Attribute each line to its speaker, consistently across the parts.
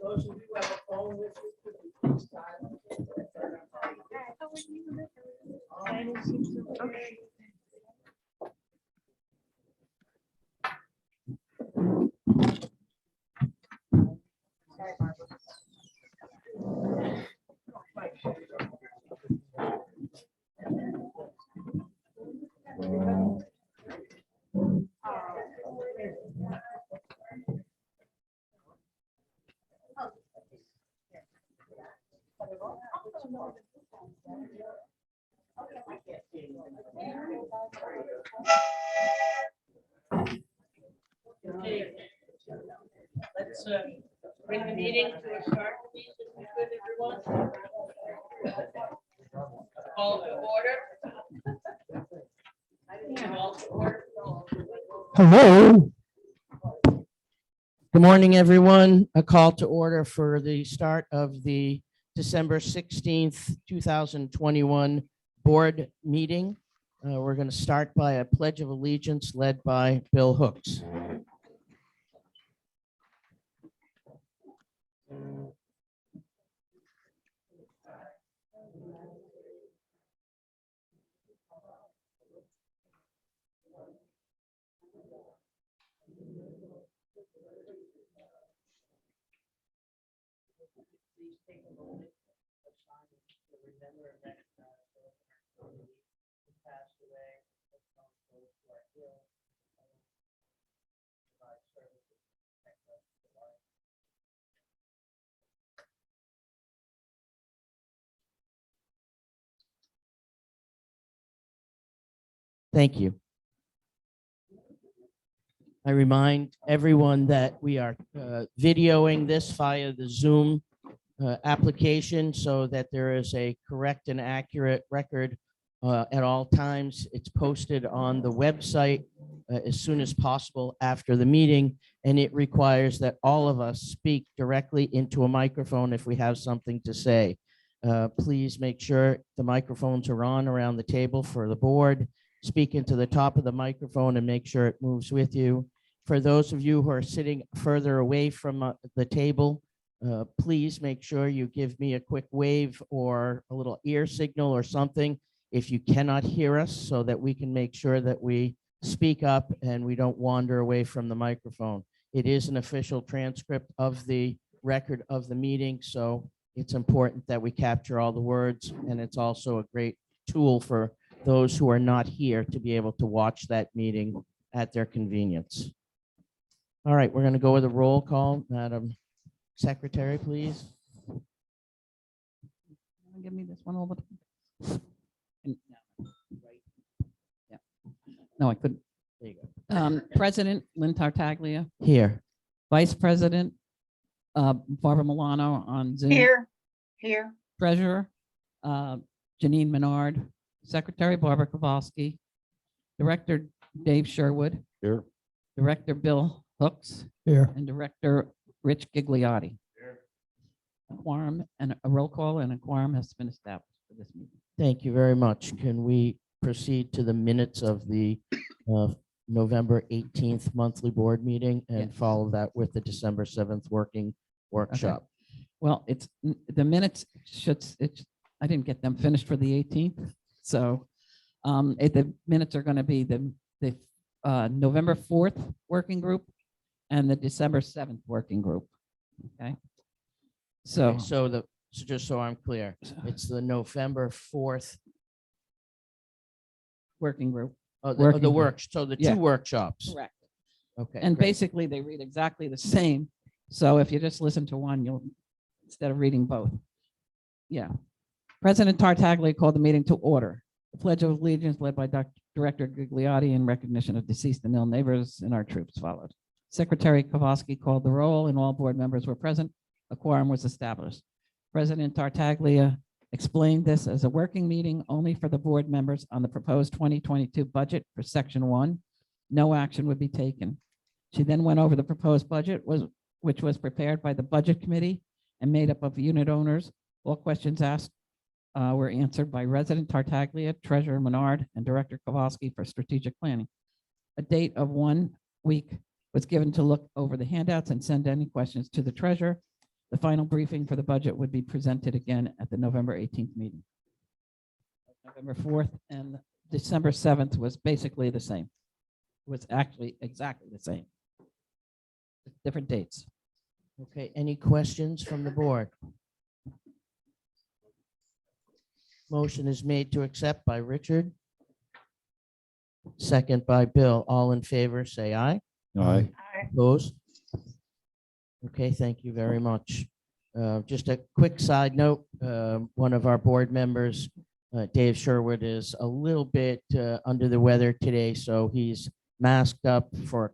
Speaker 1: Those of you who have a phone with you, could you please silence it?
Speaker 2: Okay.
Speaker 1: Okay. Let's bring the meeting to a start, please, if we could, everyone. Call to order. Call to order.
Speaker 3: Hello. Good morning, everyone. A call to order for the start of the December 16th, 2021 board meeting. We're going to start by a pledge of allegiance led by Bill Hooks.
Speaker 1: Please take a moment of silence to remember and recognize those who passed away, as well as those who are ill. Provide services, protect us, provide.
Speaker 3: Thank you. I remind everyone that we are videoing this via the Zoom application so that there is a correct and accurate record at all times. It's posted on the website as soon as possible after the meeting, and it requires that all of us speak directly into a microphone if we have something to say. Please make sure the microphones are on around the table for the board. Speak into the top of the microphone and make sure it moves with you. For those of you who are sitting further away from the table, please make sure you give me a quick wave or a little ear signal or something if you cannot hear us, so that we can make sure that we speak up and we don't wander away from the microphone. It is an official transcript of the record of the meeting, so it's important that we capture all the words, and it's also a great tool for those who are not here to be able to watch that meeting at their convenience. All right, we're going to go with a roll call. Madam Secretary, please.
Speaker 2: Give me this one over. Yeah. No, I couldn't.
Speaker 3: There you go.
Speaker 2: President Lynn Tartaglia,
Speaker 3: Here.
Speaker 2: Vice President Barbara Milano on Zoom.
Speaker 4: Here.
Speaker 2: Treasurer Janine Menard, Secretary Barbara Kowalski, Director Dave Sherwood.
Speaker 3: Here.
Speaker 2: Director Bill Hooks.
Speaker 3: Here.
Speaker 2: And Director Rich Gigliotti. A quorum and a roll call and a quorum has been established for this meeting.
Speaker 3: Thank you very much. Can we proceed to the minutes of the November 18th monthly board meeting and
Speaker 2: Yes.
Speaker 3: follow that with the December 7th working workshop?
Speaker 2: Well, it's the minutes I didn't get them finished for the 18th. So the minutes are going to be the November 4th working group and the December 7th working group. Okay. So
Speaker 3: Okay, so just so I'm clear, it's the November 4th,
Speaker 2: working group.
Speaker 3: the
Speaker 2: Working group.
Speaker 3: works, so the
Speaker 2: Yeah.
Speaker 3: two workshops.
Speaker 2: Correct.
Speaker 3: Okay.
Speaker 2: And
Speaker 3: great.
Speaker 2: basically they read exactly the same. So if you just listen to one, you'll, instead of reading both. Yeah. President Tartaglia called the meeting to order. The Pledge of Allegiance led by Director Gigliotti in recognition of deceased and ill neighbors and our troops followed. Secretary Kowalski called the roll and all board members were present. A quorum was established. President Tartaglia explained this as a working meeting only for the board members on the proposed 2022 budget for Section 1. No action would be taken. She then went over the proposed budget, which was prepared by the Budget Committee and made up of unit owners. All questions asked were answered by Resident Tartaglia, Treasurer Menard, and Director Kowalski for strategic planning. A date of 1 week was given to look over the handouts and send any questions to the treasurer. The final briefing for the budget would be presented again at the November 18th meeting. November 4th and December 7th was basically the same. It was actually exactly the same. Different dates.
Speaker 3: Okay, any questions from the board? Motion is made to accept by Richard. Second by Bill. All in favor, say aye.
Speaker 4: Aye.
Speaker 3: Opposed? Okay, thank you very much. Just a quick side note, one of our board members, Dave Sherwood, is a little bit under the weather today, so he's masked up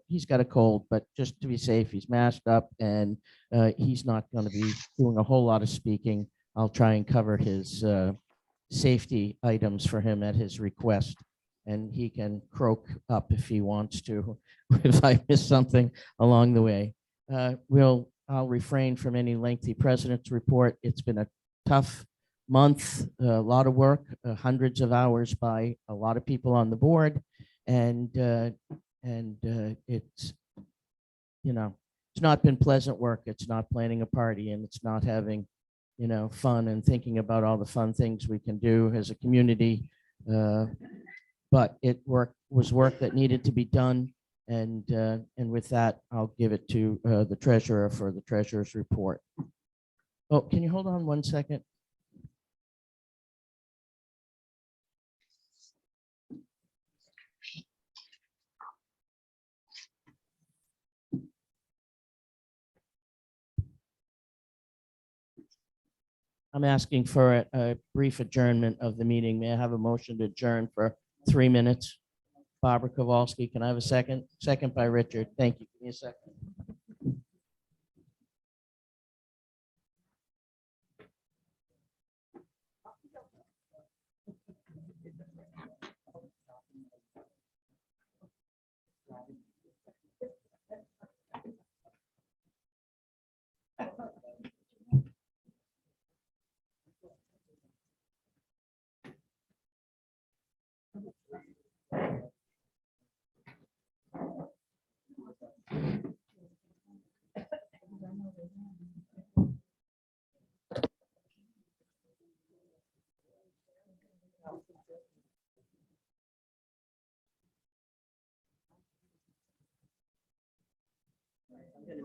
Speaker 3: he's got a cold, but just to be safe, he's masked up and he's not going to be doing a whole lot of speaking. I'll try and cover his safety items for him at his request, and he can croak up if he wants to, if I miss something along the way. I'll refrain from any lengthy president's report. It's been a tough month, a lot of work, hundreds of hours by a lot of people on the board. And it's, it's not been pleasant work. It's not planning a party, and it's not having, fun and thinking about all the fun things we can do as a community. But it was work that needed to be done. And with that, I'll give it to the treasurer for the treasurer's report. Oh, can you hold on 1 second? I'm asking for a brief adjournment of the meeting. May I have a motion to adjourn for 3 minutes? Barbara Kowalski, can I have a second? Second by Richard. Thank you. Give me a second.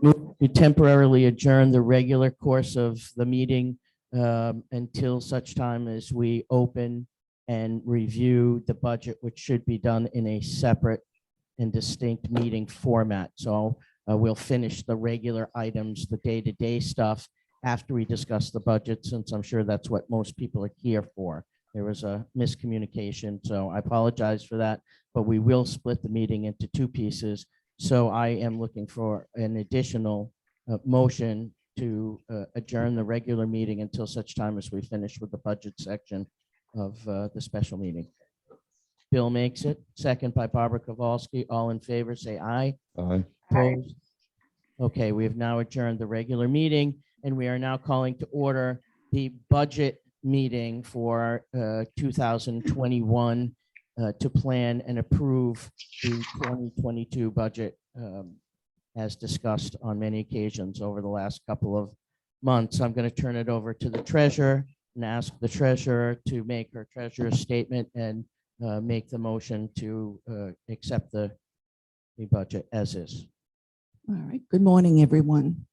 Speaker 3: Move to temporarily adjourn the regular course of the meeting until such time as we open and review the budget, which should be done in a separate and distinct meeting format. So we'll finish the regular items, the day-to-day stuff, after we discuss the budget, since I'm sure that's what most people are here for. There was a miscommunication, so I apologize for that, but we will split the meeting into 2 pieces. So I am looking for an additional motion to adjourn the regular meeting until such time as we finish with the budget section of the special meeting. Bill makes it, second by Barbara Kowalski. All in favor, say aye.
Speaker 4: Aye.
Speaker 3: Opposed? Okay, we have now adjourned the regular meeting, and we are now calling to order the budget meeting for 2021 to plan and approve the 2022 budget as discussed on many occasions over the last couple of months. I'm going to turn it over to the treasurer and ask the treasurer to make her treasurer's statement and make the motion to accept the budget as is.
Speaker 5: All right. Good morning, everyone.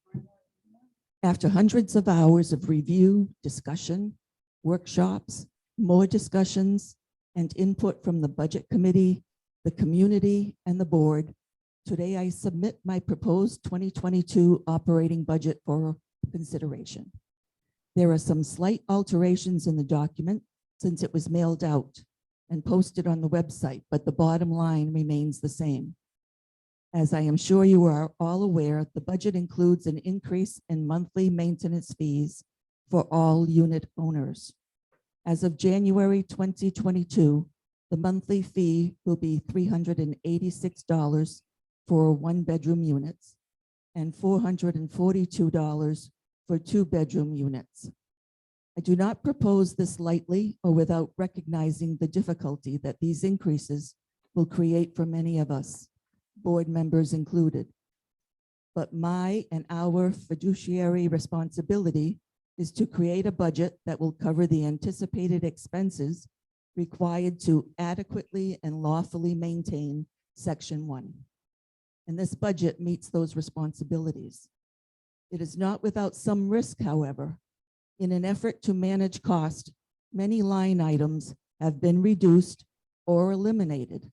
Speaker 5: After hundreds of hours of review, discussion, workshops, more discussions, and input from the Budget Committee, the community, and the board, today I submit my proposed 2022 operating budget for consideration. There are some slight alterations in the document since it was mailed out and posted on the website, but the bottom line remains the same. As I am sure you are all aware, the budget includes an increase in monthly maintenance fees for all unit owners. As of January 2022, the monthly fee will be $386 for 1-bedroom units and $442 for 2-bedroom units. I do not propose this lightly or without recognizing the difficulty that these increases will create for many of us, board members included. But my and our fiduciary responsibility is to create a budget that will cover the anticipated expenses required to adequately and lawfully maintain Section 1. And this budget meets those responsibilities. It is not without some risk, however. In an effort to manage cost, many line items have been reduced or eliminated,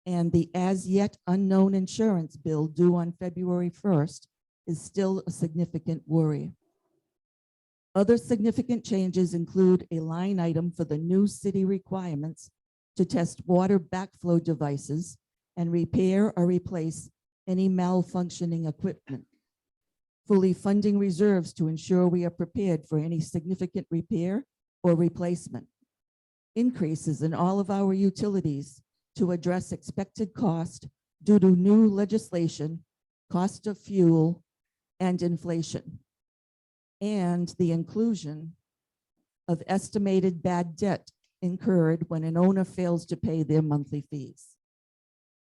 Speaker 5: and the as yet unknown insurance bill due on February 1st is still a significant worry. Other significant changes include a line item for the new city requirements to test water backflow devices and repair or replace any malfunctioning equipment. Fully funding reserves to ensure we are prepared for any significant repair or replacement. Increases in all of our utilities to address expected cost due to new legislation, cost of fuel, and inflation. And the inclusion of estimated bad debt incurred when an owner fails to pay their monthly fees.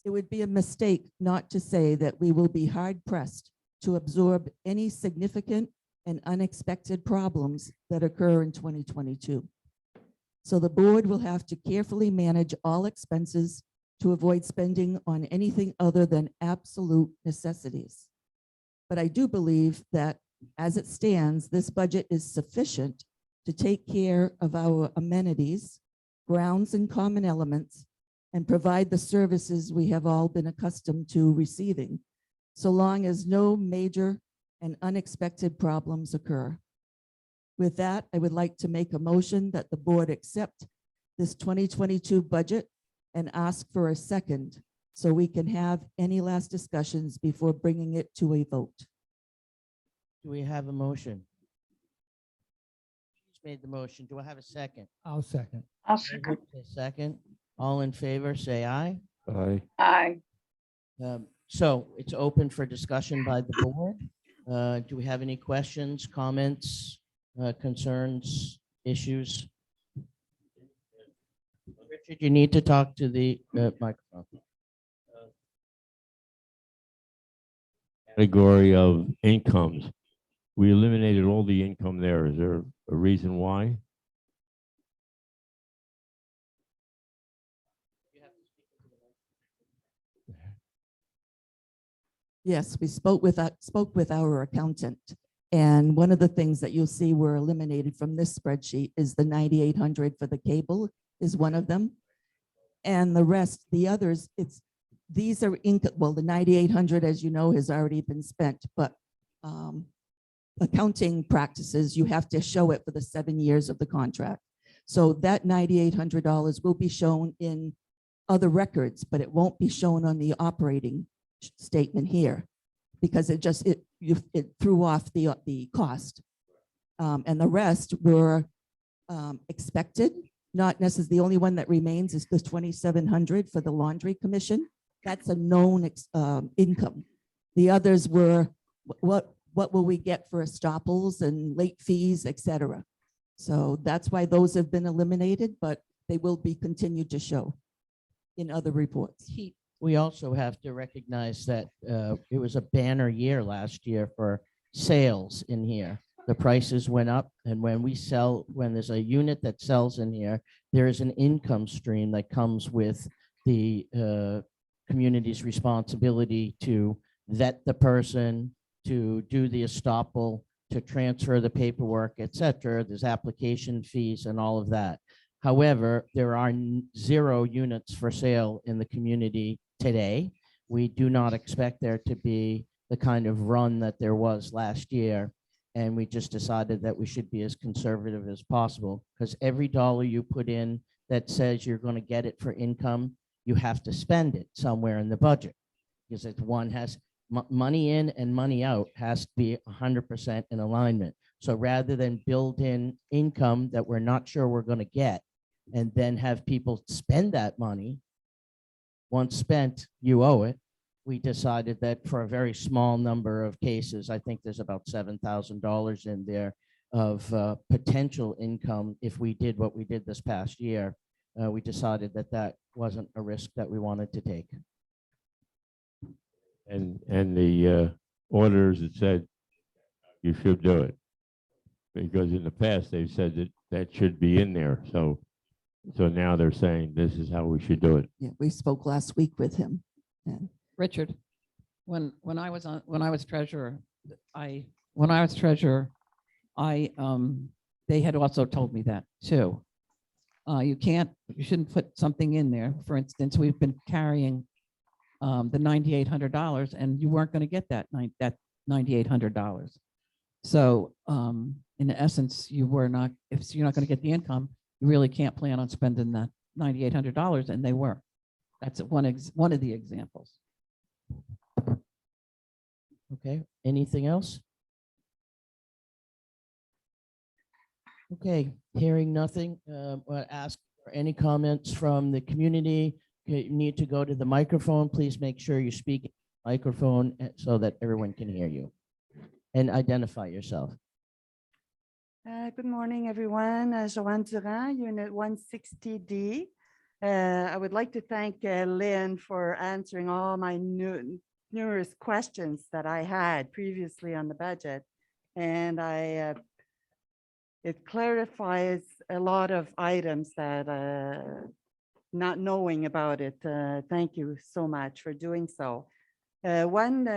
Speaker 5: It would be a mistake not to say that we will be hard pressed to absorb any significant and unexpected problems that occur in 2022. So the board will have to carefully manage all expenses to avoid spending on anything other than absolute necessities. But I do believe that as it stands, this budget is sufficient to take care of our amenities, grounds and common elements, and provide the services we have all been accustomed to receiving, so long as no major and unexpected problems occur. With that, I would like to make a motion that the board accept this 2022 budget and ask for a second so we can have any last discussions before bringing it to a vote.
Speaker 3: Do we have a motion? She's made the motion. Do I have a second?
Speaker 4: I'll second.
Speaker 1: I'll
Speaker 3: A second. All in favor, say aye.
Speaker 4: Aye.
Speaker 1: Aye.
Speaker 3: So it's open for discussion by the board. Do we have any questions, comments, concerns, issues? Richard, you need to talk to the microphone.
Speaker 6: Category of incomes. We eliminated all the income there. Is there a reason why?
Speaker 5: Yes, we spoke with our accountant. And one of the things that you'll see were eliminated from this spreadsheet is the 9,800 for the cable is one of them. And the rest, the others, these are income. Well, the 9,800, as you know, has already been spent, but accounting practices, you have to show it for the 7 years of the contract. So that $9,800 will be shown in other records, but it won't be shown on the operating statement here because it threw off the cost. And the rest were expected. Not necessarily, the only one that remains is the 2,700 for the laundry commission. That's a known income. The others were what will we get for estoppels and late fees, et cetera. So that's why those have been eliminated, but they will be continued to show in other reports.
Speaker 3: We also have to recognize that it was a banner year last year for sales in here. The prices went up, and when there's a unit that sells in here, there is an income stream that comes with the community's responsibility to vet the person, to do the estoppel, to transfer the paperwork, et cetera. There's application fees and all of that. However, there are 0 units for sale in the community today. We do not expect there to be the kind of run that there was last year. And we just decided that we should be as conservative as possible, because every dollar you put in that says you're going to get it for income, you have to spend it somewhere in the budget, because it's one has money in and money out has to be 100% in alignment. So rather than build in income that we're not sure we're going to get and then have people spend that money, once spent, you owe it. We decided that for a very small number of cases, I think there's about $7,000 in there of potential income if we did what we did this past year. We decided that that wasn't a risk that we wanted to take.
Speaker 6: and the auditors had said you should do it. Because in the past, they've said that that should be in there. So now they're saying this is how we should do it.
Speaker 5: Yeah, we spoke last week with him. And
Speaker 2: Richard, when I was treasurer, they had also told me that too. You shouldn't put something in there. For instance, we've been carrying the $9,800 and you weren't going to get that $9,800. So in essence, if you're not going to get the income, you really can't plan on spending that $9,800, and they were. That's one of the examples.
Speaker 3: Okay, anything else? Okay, hearing nothing, I'll ask for any comments from the community. You need to go to the microphone. Please make sure you speak in the microphone so that everyone can hear you. And identify yourself.
Speaker 4: Good morning, everyone. Joanne Durand, Unit 160D. I would like to thank Lynn for answering all my numerous questions that I had previously on the budget. And it clarifies a lot of items that not knowing about it. Thank you so much for doing so. One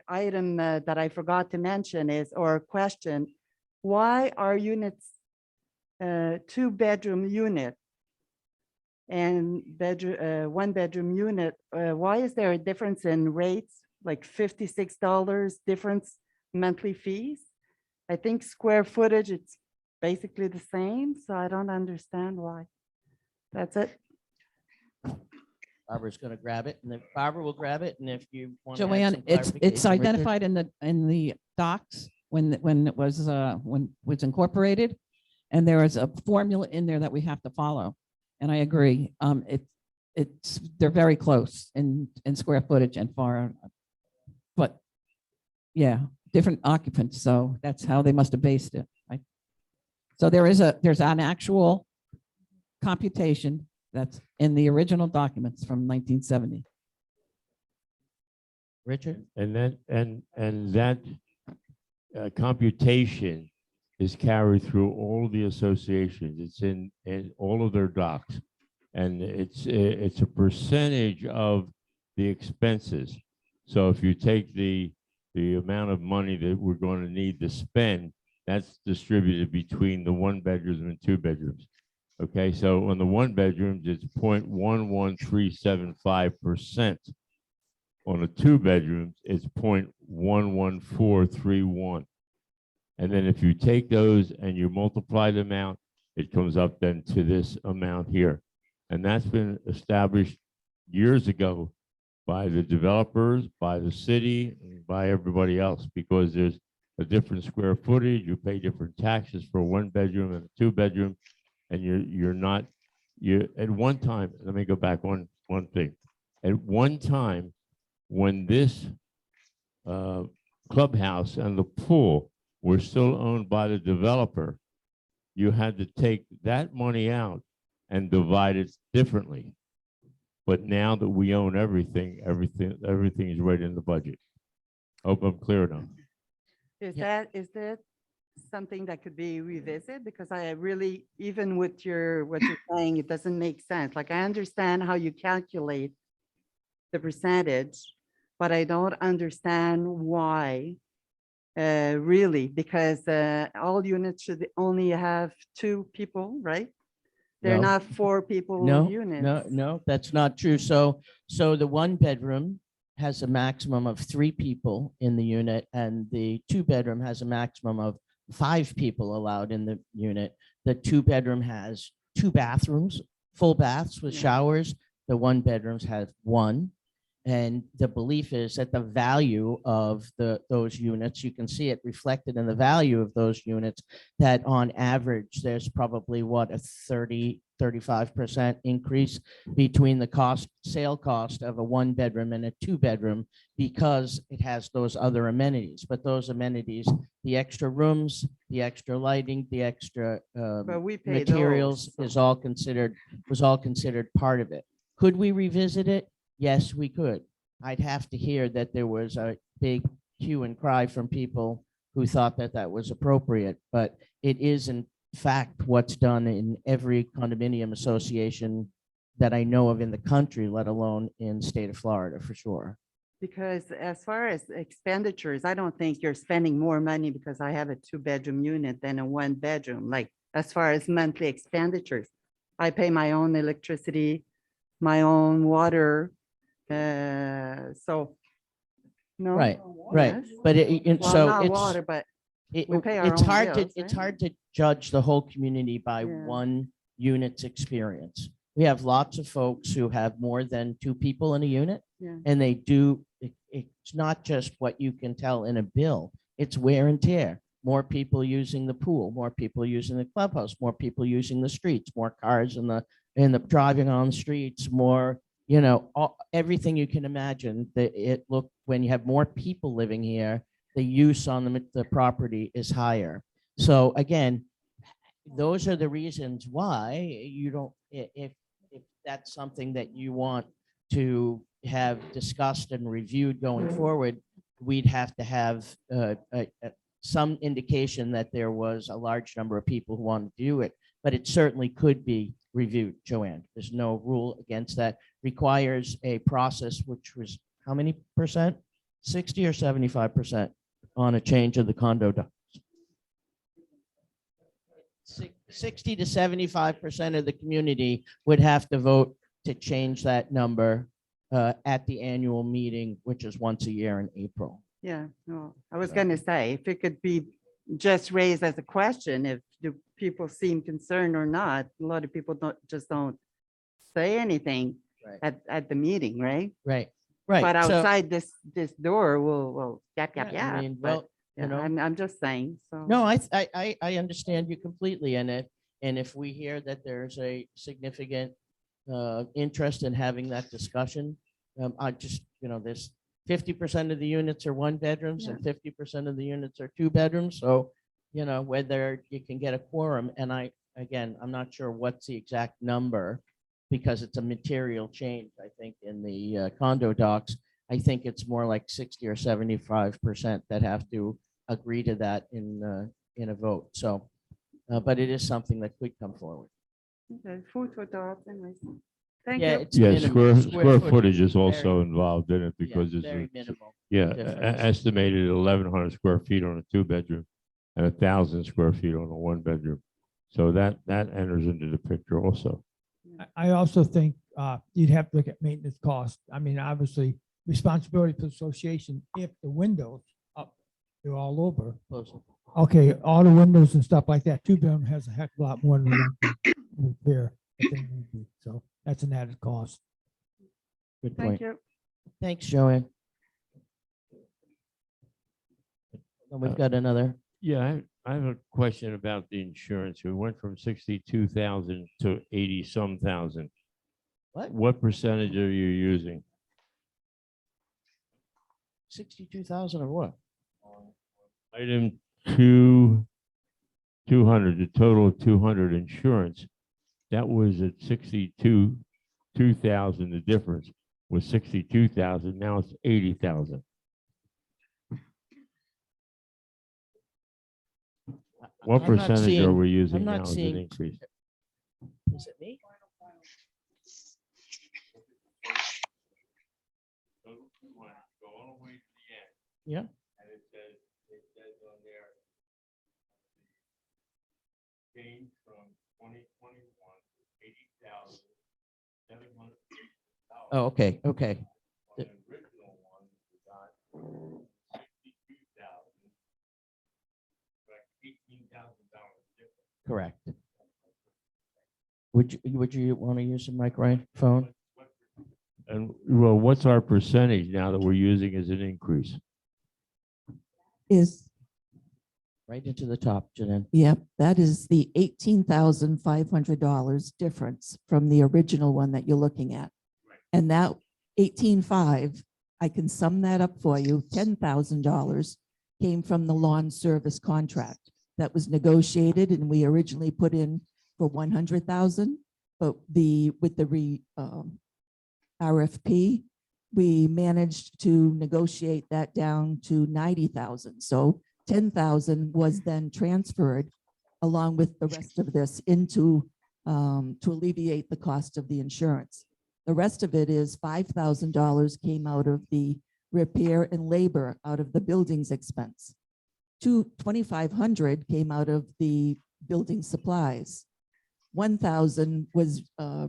Speaker 4: item that I forgot to mention or question, why are units 2-bedroom unit and one bedroom unit, why is there a difference in rates, like $56 difference monthly fees? I think square footage, it's basically the same, so I don't understand why. That's it.
Speaker 3: Barbara's going to grab it, and then Barbara will grab it, and if you want to add
Speaker 2: Joanne,
Speaker 3: some
Speaker 2: it's
Speaker 3: clarification, Richard.
Speaker 2: identified in the docs when it was incorporated, and there is a formula in there that we have to follow. And I agree, they're very close in square footage and far, but yeah, different occupants. So that's how they must have based it. Right? So there's an actual computation that's in the original documents from 1970.
Speaker 3: Richard?
Speaker 6: And that computation is carried through all the associations. It's in all of their docs. And it's a percentage of the expenses. So if you take the amount of money that we're going to need to spend, that's distributed between the 1-bedrooms and 2-bedrooms. Okay, so on the 1-bedrooms, it's 0.11375%. On the 2-bedrooms, it's 0.11431. And then if you take those and you multiply them out, it comes up then to this amount here. And that's been established years ago by the developers, by the city, and by everybody else, because there's a different square footage. You pay different taxes for a 1-bedroom and a 2-bedroom. And you're at one time, let me go back one thing. At one time, when this clubhouse and the pool were still owned by the developer, you had to take that money out and divide it differently. But now that we own everything is right in the budget. Hope I'm clear enough.
Speaker 4: Is that something that could be revisited? Because I really, even with what you're saying, it doesn't make sense. Like, I understand how you calculate the percentage, but I don't understand why, really, because all units should only have 2 people, right? They're
Speaker 3: No.
Speaker 4: not 4 people units.
Speaker 3: No, that's not true. So the 1-bedroom has a maximum of 3 people in the unit, and the 2-bedroom has a maximum of 5 people allowed in the unit. The 2-bedroom has 2 bathrooms, full baths with showers. The 1-bedrooms have 1. And the belief is that the value of those units, you can see it reflected in the value of those units, that on average, there's probably what, a 35% increase between the sale cost of a 1-bedroom and a 2-bedroom, because it has those other amenities. But those amenities, the extra rooms, the extra lighting, the extra
Speaker 4: But we pay
Speaker 3: materials
Speaker 4: those,
Speaker 3: was all considered part of it. Could we revisit it? Yes, we could. I'd have to hear that there was a big hue and cry from people who thought that that was appropriate, but it is in fact what's done in every condominium association that I know of in the country, let alone in state of Florida, for sure.
Speaker 4: Because as far as expenditures, I don't think you're spending more money because I have a 2-bedroom unit than a 1-bedroom. Like, as far as monthly expenditures, I pay my own electricity, my own water. So. No.
Speaker 3: Right, right.
Speaker 4: Yes.
Speaker 3: But
Speaker 4: Well,
Speaker 3: so
Speaker 4: not
Speaker 3: it's,
Speaker 4: water, but
Speaker 3: it-
Speaker 4: we pay our
Speaker 3: it's
Speaker 4: own
Speaker 3: hard to,
Speaker 4: bills,
Speaker 3: it's
Speaker 4: right?
Speaker 3: hard to judge the whole community by
Speaker 4: Yeah.
Speaker 3: one unit's experience. We have lots of folks who have more than 2 people in a unit.
Speaker 4: Yeah.
Speaker 3: And they do, it's not just what you can tell in a bill, it's wear and tear. More people using the pool, more people using the clubhouse, more people using the streets, more cars in the driving on the streets, more, everything you can imagine. When you have more people living here, the use on the property is higher. So again, those are the reasons why you don't, if that's something that you want to have discussed and reviewed going forward, we'd have to have some indication that there was a large number of people who wanted to do it, but it certainly could be reviewed, Joanne. There's no rule against that. Requires a process, which was how many percent? 60 or 75% on a change of the condo docs. 60 to 75% of the community would have to vote to change that number at the annual meeting, which is once a year in April.
Speaker 4: Yeah, no, I was gonna say, if it could be just raised as a question, if the people seem concerned or not, a lot of people don't say anything
Speaker 3: Right.
Speaker 4: at the meeting, right?
Speaker 3: Right, right.
Speaker 4: But
Speaker 3: So-
Speaker 4: outside this door, we'll yap,
Speaker 3: Yeah, I
Speaker 4: yap.
Speaker 3: mean,
Speaker 4: But,
Speaker 3: well,
Speaker 4: yeah,
Speaker 3: you know.
Speaker 4: I'm just saying, so.
Speaker 3: No, I understand you completely, and if we hear that there's a significant interest in having that discussion, I just, there's 50% of the units are 1-bedrooms and 50% of the units are 2-bedrooms. So, whether you can get a quorum, and I'm not sure what's the exact number because it's a material change, I think, in the condo docs. I think it's more like 60 or 75% that have to agree to that in a vote. So, but it is something that could come forward.
Speaker 4: Okay, food for thought, anyways. Thank
Speaker 3: Yeah,
Speaker 4: you.
Speaker 3: it's
Speaker 6: Yeah,
Speaker 3: minimal.
Speaker 6: square footage is
Speaker 3: very-
Speaker 6: also involved in it
Speaker 3: yeah,
Speaker 6: because it's,
Speaker 3: very minimal.
Speaker 6: yeah,
Speaker 3: difference.
Speaker 6: estimated 1,100 square feet on a 2-bedroom and 1,000 square feet on a 1-bedroom. So that enters into the picture also.
Speaker 7: I also think you'd have to look at maintenance costs. I mean, obviously, responsibility for the association, if the windows up, they're all over. Okay, all the windows and stuff like that, 2-bedroom has a heck of a lot more than repair. So that's an added cost.
Speaker 3: Good
Speaker 4: Thank
Speaker 3: point.
Speaker 4: you.
Speaker 3: Thanks, Joanne. And we've got another.
Speaker 6: Yeah, I have a question about the insurance. We went from 62,000 to 80-some thousand. What percentage are you using?
Speaker 3: 62,000 or what?
Speaker 6: Item 200, the total of 200 insurance. That was at 2,000. The difference was 62,000. Now it's 80,000. What
Speaker 3: I'm not
Speaker 6: percentage are
Speaker 3: seeing-
Speaker 6: we using
Speaker 3: I'm not
Speaker 6: now as an
Speaker 3: seeing-
Speaker 6: increase?
Speaker 3: Is it me? Yeah.
Speaker 6: And it says on there, change from 2021 to 80,700.
Speaker 3: Oh, okay, okay.
Speaker 6: On the original one, we got 62,000. Like $18,000 difference.
Speaker 3: Correct. Would you want to use the microphone?
Speaker 6: And well, what's our percentage now that we're using as an increase?
Speaker 5: Is,
Speaker 3: Right into the top, Janine.
Speaker 5: yep, that is the $18,500 difference from the original one that you're looking at. And that 18.5, I can sum that up for you. $10,000 came from the lawn service contract that was negotiated, and we originally put in for 100,000, but with the RFP, we managed to negotiate that down to 90,000. So 10,000 was then transferred along with the rest of this into to alleviate the cost of the insurance. The rest of it is $5,000 came out of the repair and labor out of the buildings expense. 2,500 came out of the building supplies. 1,000 was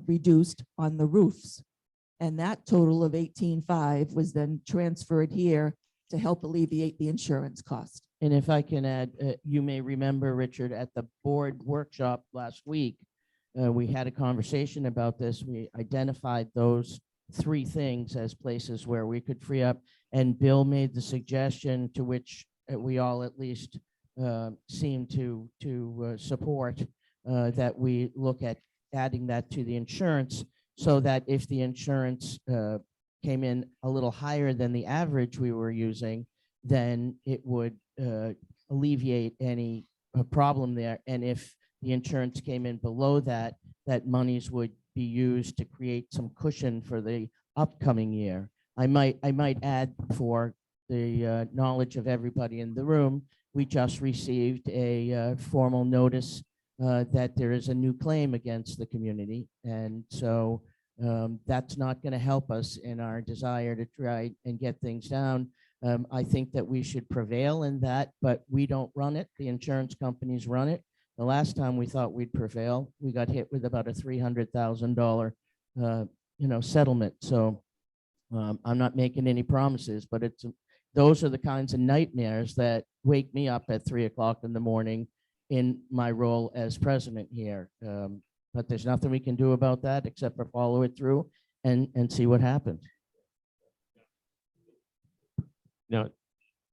Speaker 5: reduced on the roofs. And that total of 18,500 was then transferred here to help alleviate the insurance cost.
Speaker 3: And if I can add, you may remember, Richard, at the board workshop last week, we had a conversation about this. We identified those three things as places where we could free up. And Bill made the suggestion, to which we all at least seem to support, that we look at adding that to the insurance, so that if the insurance came in a little higher than the average we were using, then it would alleviate any problem there. And if the insurance came in below that, that monies would be used to create some cushion for the upcoming year. I might add, for the knowledge of everybody in the room, we just received a formal notice that there is a new claim against the community. And so that's not going to help us in our desire to try and get things down. I think that we should prevail in that, but we don't run it. The insurance companies run it. The last time we thought we'd prevail, we got hit with about a $300,000 settlement. So I'm not making any promises, but those are the kinds of nightmares that wake me up at 3 o'clock in the morning in my role as president here. But there's nothing we can do about that except for follow it through and see what happens.
Speaker 6: Now,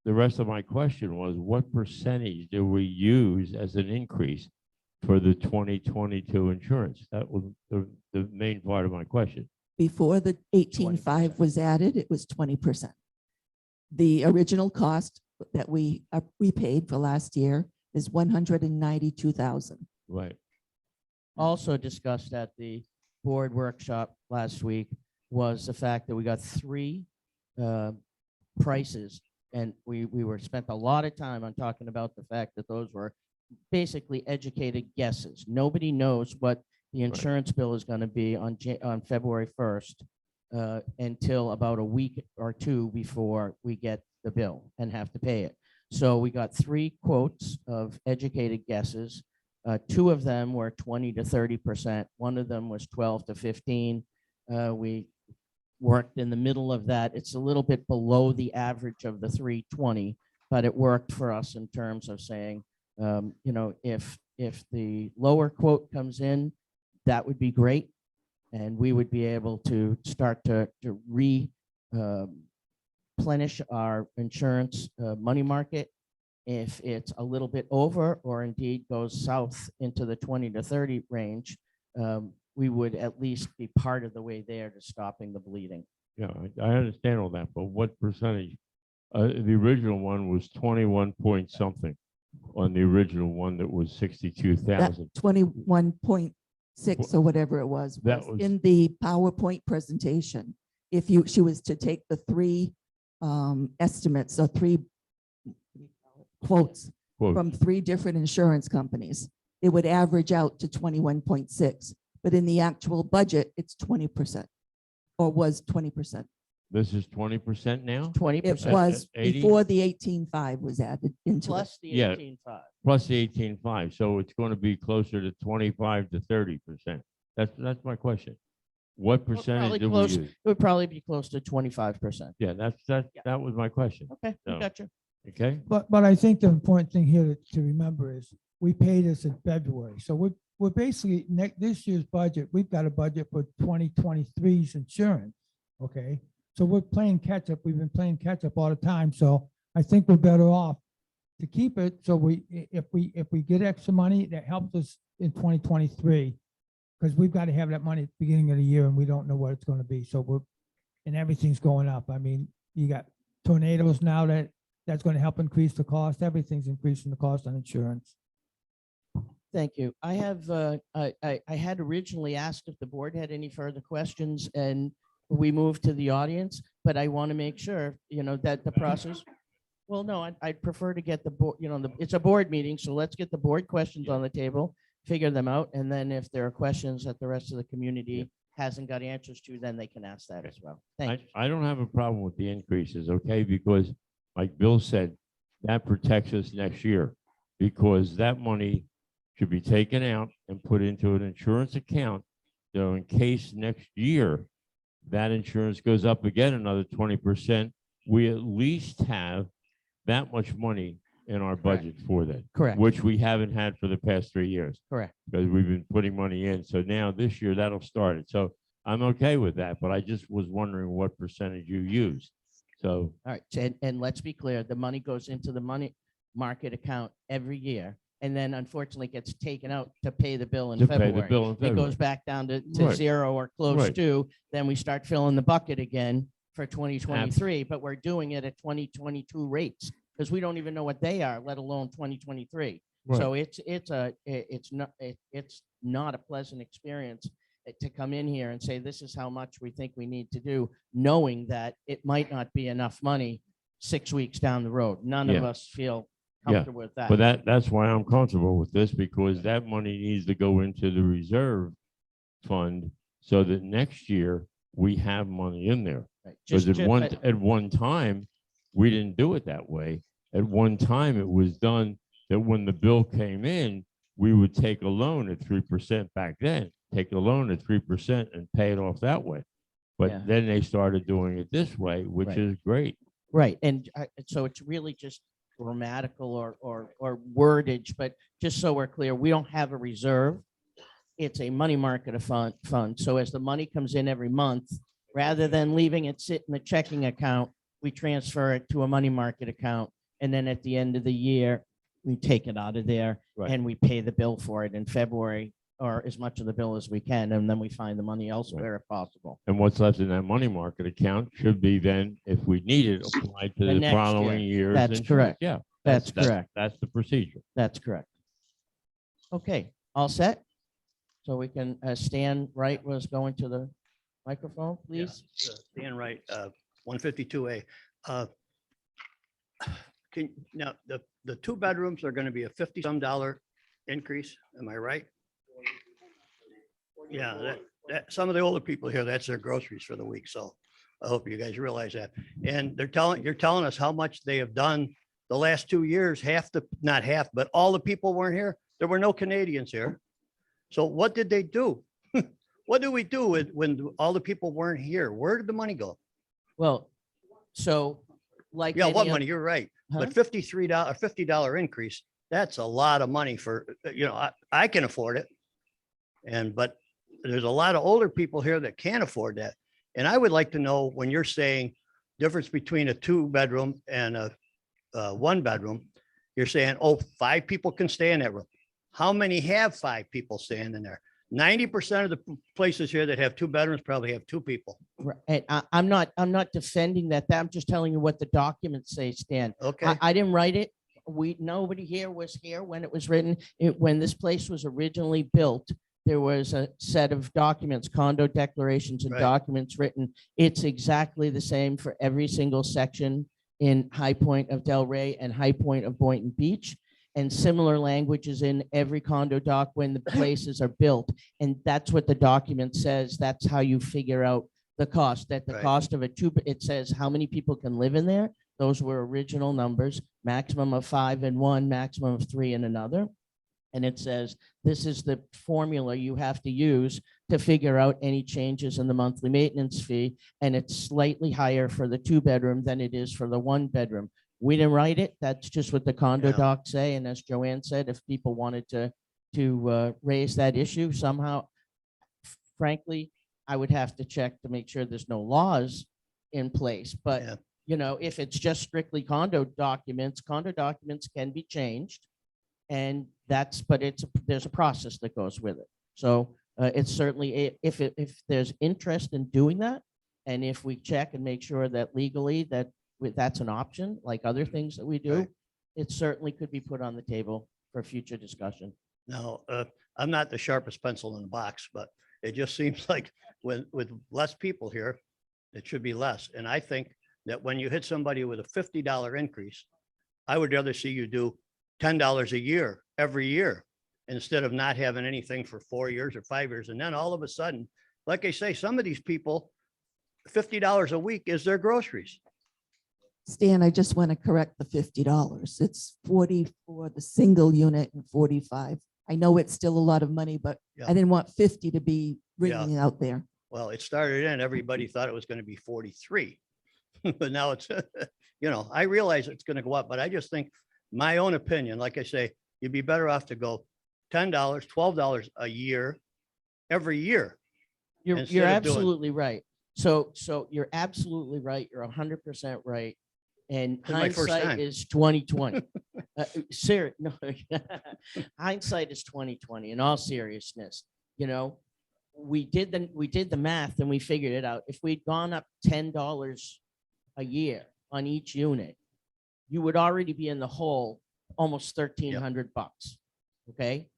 Speaker 6: the rest of my question was, what percentage do we use as an increase for the 2022 insurance? That was the main part of my question.
Speaker 5: Before the 18,500 was added, it was 20%. The original cost that we paid for last year is 192,000.
Speaker 6: Right.
Speaker 3: Also discussed at the board workshop last week was the fact that we got three prices, and we spent a lot of time on talking about the fact that those were basically educated guesses. Nobody knows what the insurance bill is going to be on February 1st until about a week or two before we get the bill and have to pay it. So we got three quotes of educated guesses. Two of them were 20 to 30%. One of them was 12 to 15. We worked in the middle of that. It's a little bit below the average of the 320, but it worked for us in terms of saying, if the lower quote comes in, that would be great. And we would be able to start to replenish our insurance money market. If it's a little bit over, or indeed goes south into the 20 to 30 range, we would at least be part of the way there to stopping the bleeding.
Speaker 6: Yeah, I understand all that, but what percentage? The original one was 21 point something on the original one that was 62,000.
Speaker 5: 21.6 or whatever it was
Speaker 6: That was
Speaker 5: in the PowerPoint presentation. If she was to take the three estimates or three quotes
Speaker 6: quote.
Speaker 5: from three different insurance companies, it would average out to 21.6. But in the actual budget, it's 20%, or was 20%.
Speaker 6: This is 20% now?
Speaker 3: 20%
Speaker 5: It was
Speaker 6: 80?
Speaker 5: before the 18,500 was added into it.
Speaker 3: plus the
Speaker 6: Yeah.
Speaker 3: 18.5.
Speaker 6: Plus the 18.5, so it's going to be closer to 25 to 30%. That's my question. What percentage
Speaker 3: probably
Speaker 6: do we
Speaker 3: close.
Speaker 6: use?
Speaker 3: It would probably be close to 25%.
Speaker 6: Yeah, that was my question.
Speaker 3: Okay,
Speaker 6: So-
Speaker 3: I gotcha.
Speaker 6: Okay,
Speaker 7: But I think the important thing here to remember is we paid this in February. So we're basically, this year's budget, we've got a budget for 2023's insurance. Okay, so we're playing catch up. We've been playing catch up all the time. So I think we're better off to keep it. So if we get extra money, that helps us in 2023, because we've got to have that money at the beginning of the year and we don't know what it's going to be. So and everything's going up. I mean, you got tornadoes now that's going to help increase the cost. Everything's increasing the cost on insurance.
Speaker 3: Thank you. I have, I had originally asked if the board had any further questions, and we move to the audience, but I want to make sure, that the process. Well, no, I'd prefer to get the board, it's a board meeting, so let's get the board questions on the table, figure them out, and then if there are questions that the rest of the community hasn't got answers to, then they can ask that as well. Thank you.
Speaker 6: I don't have a problem with the increases, okay? Because like Bill said, that protects us next year because that money should be taken out and put into an insurance account. So in case next year that insurance goes up again another 20%, we at least have that much money in our budget for that.
Speaker 3: Correct.
Speaker 6: Which we haven't had for the past 3 years.
Speaker 3: Correct.
Speaker 6: Because we've been putting money in. So now this year that'll start it. So I'm okay with that, but I just was wondering what percentage you used. So
Speaker 3: All right, and let's be clear, the money goes into the money market account every year, and then unfortunately gets taken out to pay the bill in
Speaker 6: to pay
Speaker 3: February.
Speaker 6: the bill in
Speaker 3: It
Speaker 6: February.
Speaker 3: goes back down to
Speaker 6: Right.
Speaker 3: 0 or close
Speaker 6: Right.
Speaker 3: to, then we start filling the bucket again for 2023, but we're doing it at 2022 rates, because we don't even know what they are, let alone 2023.
Speaker 6: Right.
Speaker 3: So it's not a pleasant experience to come in here and say, this is how much we think we need to do, knowing that it might not be enough money 6 weeks down the road. None of
Speaker 6: Yeah.
Speaker 3: us feel
Speaker 6: Yeah.
Speaker 3: comfortable with that.
Speaker 6: But that's why I'm comfortable with this, because that money needs to go into the reserve fund so that next year we have money in there.
Speaker 3: Right.
Speaker 6: Because
Speaker 3: Just- but-
Speaker 6: at one time, we didn't do it that way. At one time, it was done that when the bill came in, we would take a loan at 3% back then, take a loan at 3% and pay it off that way. But
Speaker 3: Yeah.
Speaker 6: then they started doing it this way, which
Speaker 3: Right.
Speaker 6: is great.
Speaker 3: Right, and so it's really just grammatical or wordage, but just so we're clear, we don't have a reserve. It's a money market fund. So as the money comes in every month, rather than leaving it sit in the checking account, we transfer it to a money market account. And then at the end of the year, we take it out of there
Speaker 6: Right.
Speaker 3: and we pay the bill for it in February, or as much of the bill as we can, and then we find the money elsewhere if possible.
Speaker 6: And what's left in that money market account should be then, if we need it, applied to
Speaker 3: The
Speaker 6: the
Speaker 3: next
Speaker 6: following year's
Speaker 3: That's
Speaker 6: insurance.
Speaker 3: correct.
Speaker 6: Yeah.
Speaker 3: That's correct.
Speaker 6: That's the procedure.
Speaker 3: That's correct. Okay, all set? So we can, Stan Wright was going to the microphone, please.
Speaker 8: Stan Wright, 152A. Now, the 2 bedrooms are going to be a $50-some increase, am I right? Yeah, that some of the older people here, that's their groceries for the week, so I hope you guys realize that. And you're telling us how much they have done the last 2 years, not half, but all the people weren't here. There were no Canadians here. So what did they do? What do we do when all the people weren't here? Where did the money go?
Speaker 3: Well, so like.
Speaker 8: Yeah,
Speaker 3: any
Speaker 8: what
Speaker 3: oth-
Speaker 8: money? You're right.
Speaker 3: Huh?
Speaker 8: But $50 increase, that's a lot of money for, I can afford it. But there's a lot of older people here that can't afford that. And I would like to know, when you're saying difference between a 2-bedroom and a 1-bedroom, you're saying, 5 people can stay in that room. How many have 5 people staying in there? 90% of the places here that have 2 bedrooms probably have 2 people.
Speaker 3: Right, and I'm not defending that. I'm just telling you what the documents say, Stan.
Speaker 8: Okay,
Speaker 3: I didn't write it. Nobody here was here when it was written. When this place was originally built, there was a set of documents, condo declarations and
Speaker 8: Right.
Speaker 3: documents written. It's exactly the same for every single section in High Point of Delray and High Point of Boynton Beach. And similar language is in every condo doc when the places are built. And that's what the document says. That's how you figure out the cost, that the
Speaker 8: Right.
Speaker 3: cost of it says how many people can live in there. Those were original numbers, maximum of 5 in one, maximum of 3 in another. And it says, this is the formula you have to use to figure out any changes in the monthly maintenance fee. And it's slightly higher for the 2-bedroom than it is for the 1-bedroom. We didn't write it. That's just what the condo
Speaker 8: Yeah.
Speaker 3: docs say. And as Joanne said, if people wanted to raise that issue somehow, frankly, I would have to check to make sure there's no laws in place. But,
Speaker 8: Yeah.
Speaker 3: if it's just strictly condo documents can be changed. And there's a process that goes with it. So it's certainly, if there's interest in doing that, and if we check and make sure that legally that's an option, like other things that we do,
Speaker 8: Right.
Speaker 3: it certainly could be put on the table for future discussion.
Speaker 8: now, I'm not the sharpest pencil in the box, but it just seems like with less people here, It should be less. And I think that when you hit somebody with a $50 increase, I would rather see you do $10 a year, every year, instead of not having anything for 4 years or 5 years. And then all of a sudden, like I say, some of these people, $50 a week is their groceries.
Speaker 5: Stan, I just want to correct the $50. It's 40 for the single unit and 45. I know it's still a lot of money, but
Speaker 8: Yeah.
Speaker 5: I didn't want 50 to be ringing out there.
Speaker 8: Well, it started in, everybody thought it was going to be 43. But now it's, I realize it's going to go up, but I just think my own opinion, like I say, you'd be better off to go $10, $12 a year, every year.
Speaker 3: You're
Speaker 8: Instead of doing-
Speaker 3: absolutely right. So you're absolutely right. You're 100% right. And
Speaker 8: This is my first
Speaker 3: hindsight
Speaker 8: time.
Speaker 3: is 2020. Serious, no, hindsight is 2020. In all seriousness, we did the math and we figured it out. If we'd gone up $10 a year on each unit, you would already be in the hole almost $1,300. Okay,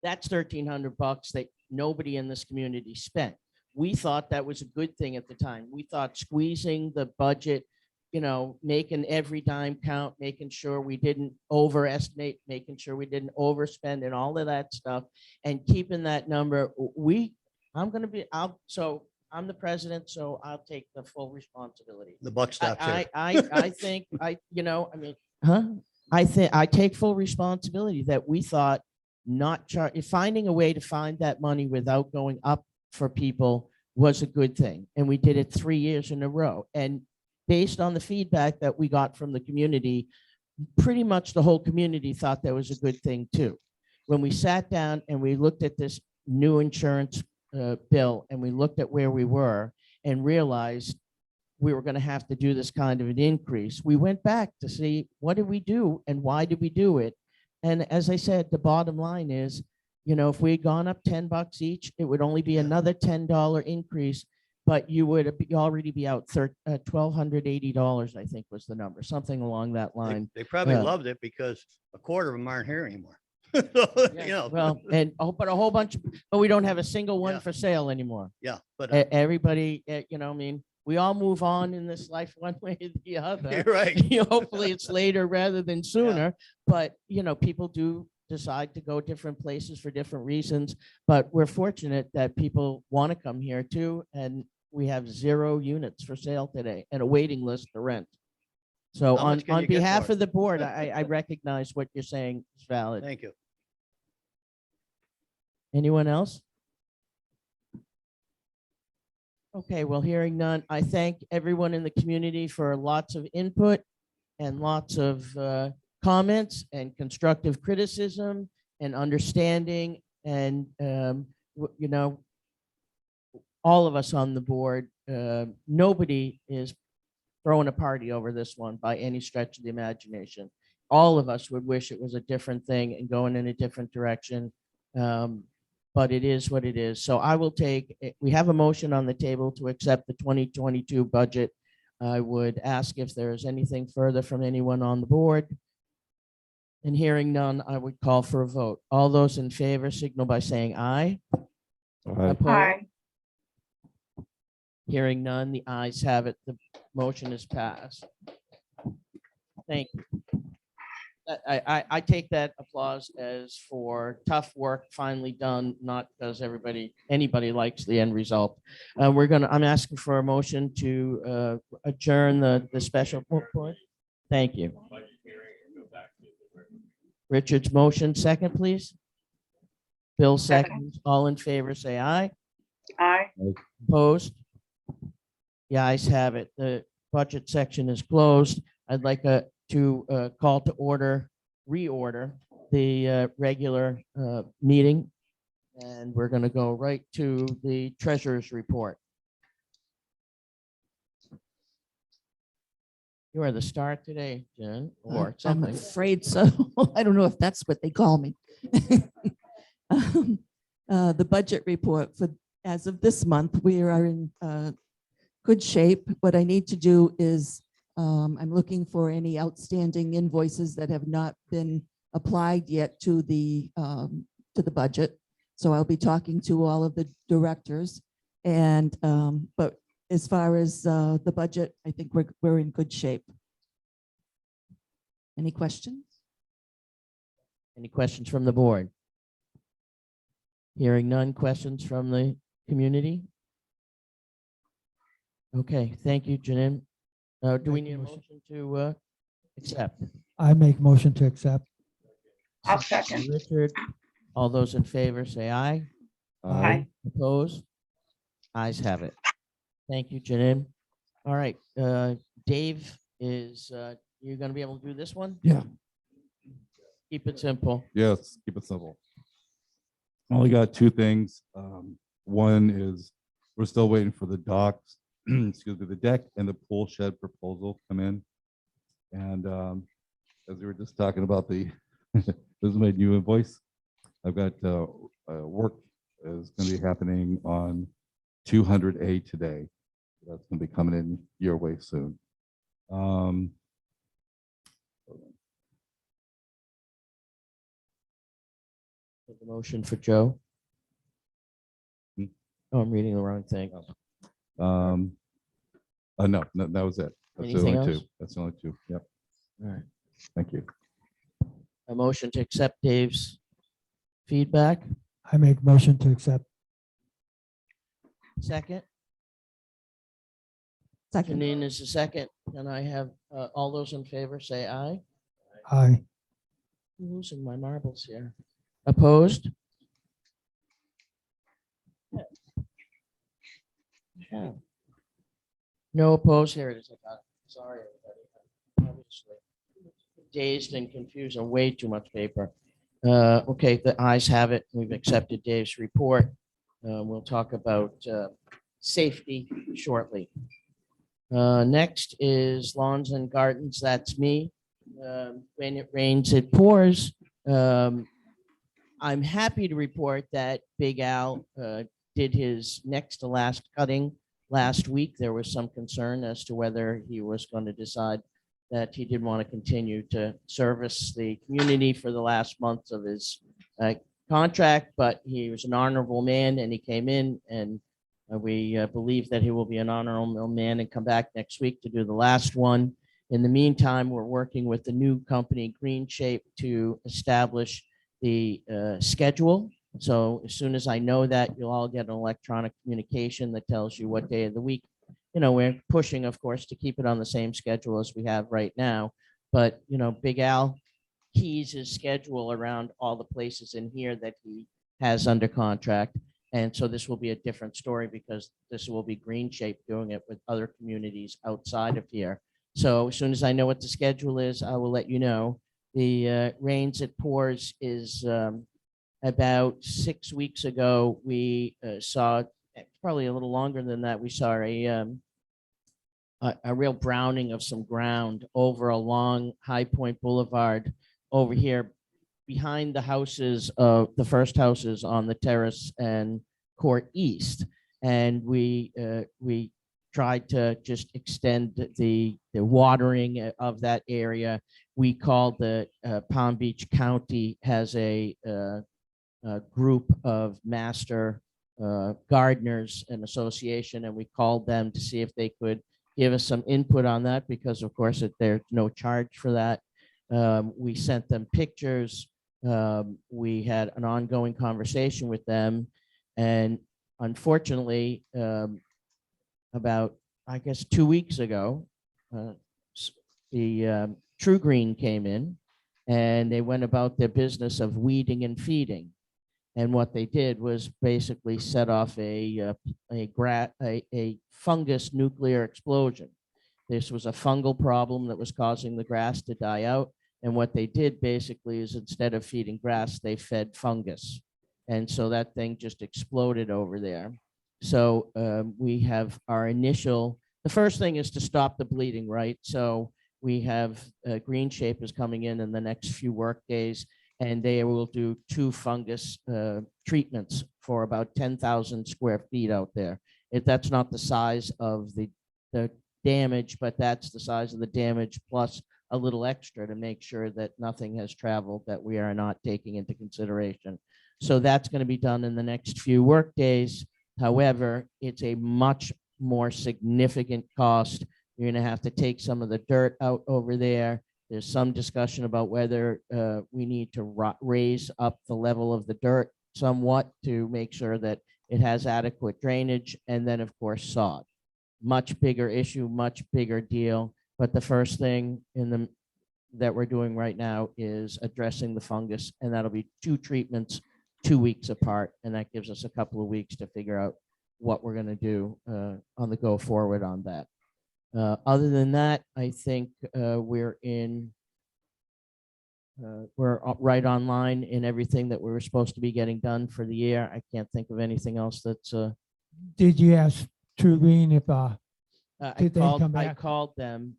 Speaker 3: that's $1,300 that nobody in this community spent. We thought that was a good thing at the time. We thought squeezing the budget, making every dime count, making sure we didn't overestimate, making sure we didn't overspend and all of that stuff, and keeping that number. I'm the president, so I'll take the full responsibility.
Speaker 8: The buck stops here.
Speaker 3: I think I take full responsibility that we thought finding a way to find that money without going up for people was a good thing. And we did it 3 years in a row. And based on the feedback that we got from the community, pretty much the whole community thought that was a good thing too. When we sat down and we looked at this new insurance bill and we looked at where we were and realized we were going to have to do this kind of an increase, we went back to see what did we do and why did we do it. And as I said, the bottom line is, if we had gone up $10 each, it would only be another $10 increase, but you would already be out $1,280, I think was the number, something along that line.
Speaker 8: They probably
Speaker 3: Yeah.
Speaker 8: loved it because a quarter of them aren't here anymore.
Speaker 3: Well, but a whole bunch, but we don't have a single one
Speaker 8: Yeah.
Speaker 3: for sale anymore.
Speaker 8: Yeah, but
Speaker 3: Everybody, we all move on in this life one way or the other.
Speaker 8: you're right.
Speaker 3: Hopefully it's later rather than sooner, but people do decide to go different places for different reasons. But we're fortunate that people want to come here too. And we have 0 units for sale today and a waiting list to rent. So
Speaker 8: How
Speaker 3: on
Speaker 8: much can you get
Speaker 3: behalf
Speaker 8: for it?
Speaker 3: of the board, I recognize what you're saying is valid.
Speaker 8: Thank you.
Speaker 3: Anyone else? Okay, well, hearing none, I thank everyone in the community for lots of input and lots of comments and constructive criticism and understanding. And, all of us on the board, nobody is throwing a party over this one by any stretch of the imagination. All of us would wish it was a different thing and going in a different direction. But it is what it is. So I will we have a motion on the table to accept the 2022 budget. I would ask if there is anything further from anyone on the board. And hearing none, I would call for a vote. All those in favor signal by saying aye. Opposed? Hearing none, the ayes have it. The motion is passed. Thank you. I take that applause as for tough work finally done, not because anybody likes the end result. I'm asking for a motion to adjourn the special report. Thank you. Richard's motion, second, please. Bill seconds. All in favor, say aye.
Speaker 4: Aye.
Speaker 3: Opposed? The ayes have it. The budget section is closed. I'd like to call to reorder the regular meeting. And we're going to go right to the treasurer's report. You are the star today, Jen, or
Speaker 5: I'm
Speaker 3: something.
Speaker 5: afraid so. I don't know if that's what they call me. The budget report as of this month, we are in good shape. What I need to do is I'm looking for any outstanding invoices that have not been applied yet to the budget. So I'll be talking to all of the directors, and but as far as the budget, I think we're in good shape. Any questions?
Speaker 3: Any questions from the board? Hearing none, questions from the community? Okay, thank you, Janine. Do we
Speaker 7: Make
Speaker 3: need a
Speaker 7: motion.
Speaker 3: motion to accept?
Speaker 7: I make motion to accept.
Speaker 9: I'll second.
Speaker 3: Richard, all those in favor say aye.
Speaker 9: Aye.
Speaker 3: Opposed? Ayes have it. Thank you, Janine. All right, Dave, you're gonna be able to do this one?
Speaker 10: Yeah.
Speaker 3: Keep it simple.
Speaker 10: Yes, keep it simple. Only got two things. One is we're still waiting for the docks, excuse me, the deck and the pool shed proposal to come in. And as we were just talking about this is my new invoice. I've got work is going to be happening on 200A today. That's going to be coming in your way soon.
Speaker 3: The motion for Joe.
Speaker 10: Hmm.
Speaker 3: Oh, I'm reading the wrong thing.
Speaker 10: No, that was it. That's the
Speaker 3: Anything
Speaker 10: only
Speaker 3: else?
Speaker 10: two. That's the only two. Yep.
Speaker 3: All right.
Speaker 10: Thank you.
Speaker 3: A motion to accept Dave's feedback.
Speaker 7: I make motion to accept.
Speaker 3: Second,
Speaker 5: Second.
Speaker 3: Janine is the second, and I have all those in favor say aye.
Speaker 7: Aye.
Speaker 3: I'm losing my marbles here. Opposed? Yeah. No opposed. Here it is. I got it. Sorry, everybody. Obviously, dazed and confused and way too much paper. Okay, the ayes have it. We've accepted Dave's report. We'll talk about safety shortly. Next is lawns and gardens. That's me. When it rains, it pours. I'm happy to report that Big Al did his next to last cutting last week. There was some concern as to whether he was going to decide that he didn't want to continue to service the community for the last months of his contract, but he was an honorable man and he came in, and we believe that he will be an honorable man and come back next week to do the last one. In the meantime, we're working with the new company Green Shape to establish the schedule. So as soon as I know that, you'll all get an electronic communication that tells you what day of the week. You know, we're pushing, of course, to keep it on the same schedule as we have right now. But, you know, Big Al keys his schedule around all the places in here that he has under contract. And so this will be a different story because this will be Green Shape doing it with other communities outside of here. So as soon as I know what the schedule is, I will let you know. The rains it pours is about 6 weeks ago. We saw, probably a little longer than that, we saw a real browning of some ground over a long High Point Boulevard over here behind the houses of the first houses on the terrace and Court East. And we tried to just extend the watering of that area. We called the Palm Beach County has a group of master gardeners and association, and we called them to see if they could give us some input on that, because of course there's no charge for that. We sent them pictures. We had an ongoing conversation with them, and unfortunately, about, I guess, 2 weeks ago, the True Green came in and they went about their business of weeding and feeding. And what they did was basically set off a fungus nuclear explosion. This was a fungal problem that was causing the grass to die out. And what they did basically is, instead of feeding grass, they fed fungus. And so that thing just exploded over there. So we have our initial, the first thing is to stop the bleeding, right? So we have Green Shape is coming in the next few work days, and they will do 2 fungus treatments for about 10,000 square feet out there. That's not the size of the damage, but that's the size of the damage plus a little extra to make sure that nothing has traveled that we are not taking into consideration. So that's going to be done in the next few work days. However, it's a much more significant cost. You're gonna have to take some of the dirt out over there. There's some discussion about whether we need to raise up the level of the dirt somewhat to make sure that it has adequate drainage, and then of course sod. Much bigger issue, much bigger deal. But the first thing that we're doing right now is addressing the fungus, and that'll be 2 treatments, 2 weeks apart, and that gives us a couple of weeks to figure out what we're gonna do on the go forward on that. Other than that, I think we're right online in everything that we were supposed to be getting done for the year. I can't think of anything else that's.
Speaker 7: Did you ask True Green if,
Speaker 3: I
Speaker 7: Did they come
Speaker 3: I
Speaker 7: back?
Speaker 3: called them.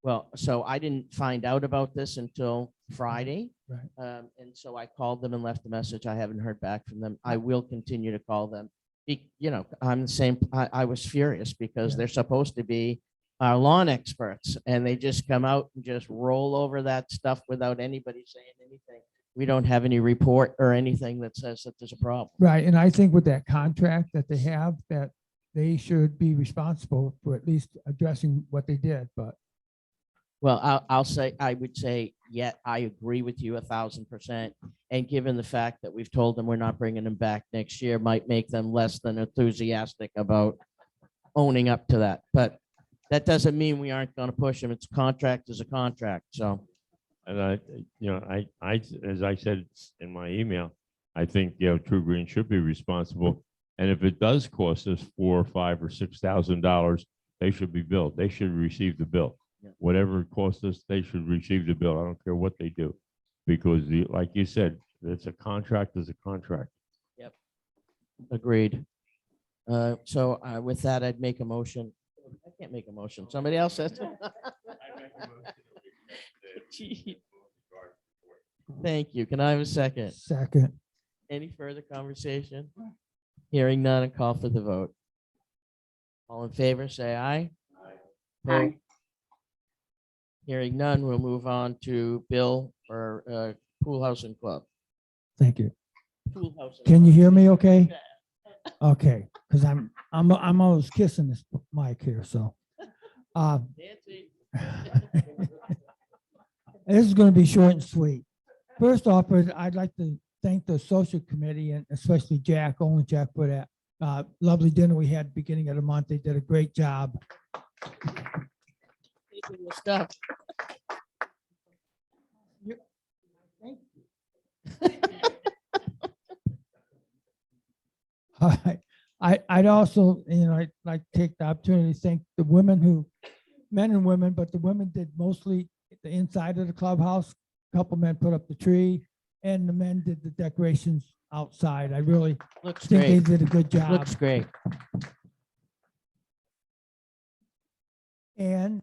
Speaker 3: Well, so I didn't find out about this until Friday.
Speaker 7: Right.
Speaker 3: And so I called them and left a message. I haven't heard back from them. I will continue to call them. You know, I'm the same. I was furious because
Speaker 7: Yeah.
Speaker 3: they're supposed to be our lawn experts, and they just come out and just roll over that stuff without anybody saying anything. We don't have any report or anything that says that there's a problem.
Speaker 7: right, and I think with that contract that they have, that they should be responsible for at least addressing what they did, but
Speaker 3: Well, I would say, yeah, I agree with you 1,000%. And given the fact that we've told them we're not bringing them back next year, might make them less than enthusiastic about owning up to that. But that doesn't mean we aren't going to push them. It's contract is a contract. So,
Speaker 6: And as I said in my email, I think, True Green should be responsible. And if it does cost us $4 or $5 or $6,000, they should be billed. They should receive the bill.
Speaker 3: Yeah.
Speaker 6: Whatever it costs us, they should receive the bill. I don't care what they do. Because like you said, it's a contract is a contract.
Speaker 3: agreed. So with that, I'd make a motion. I can't make a motion. Somebody else has to. Gee. Thank you. Can I have a second?
Speaker 7: second,
Speaker 3: Any further conversation? Hearing none, and call for the vote. All in favor, say aye. Opposed?
Speaker 9: Aye.
Speaker 3: Hearing none, we'll move on to Bill for Pool House and Club.
Speaker 7: thank you.
Speaker 3: Pool House and
Speaker 7: Can you
Speaker 3: Club.
Speaker 7: hear me okay? Okay, because I'm always kissing this mic here, so.
Speaker 3: Nancy.
Speaker 7: This is going to be short and sweet. First off, I'd like to thank the social committee and especially Jack, only Jack, for that lovely dinner we had beginning of the month. They did a great job.
Speaker 3: Taking your stuff.
Speaker 7: I'd also, I'd like to take the opportunity to thank the men and women, but the women did mostly the inside of the clubhouse. A couple men put up the tree, and the men did the decorations outside. I really
Speaker 3: Looks
Speaker 7: think they
Speaker 3: great.
Speaker 7: did a good job.
Speaker 3: Looks great.
Speaker 7: And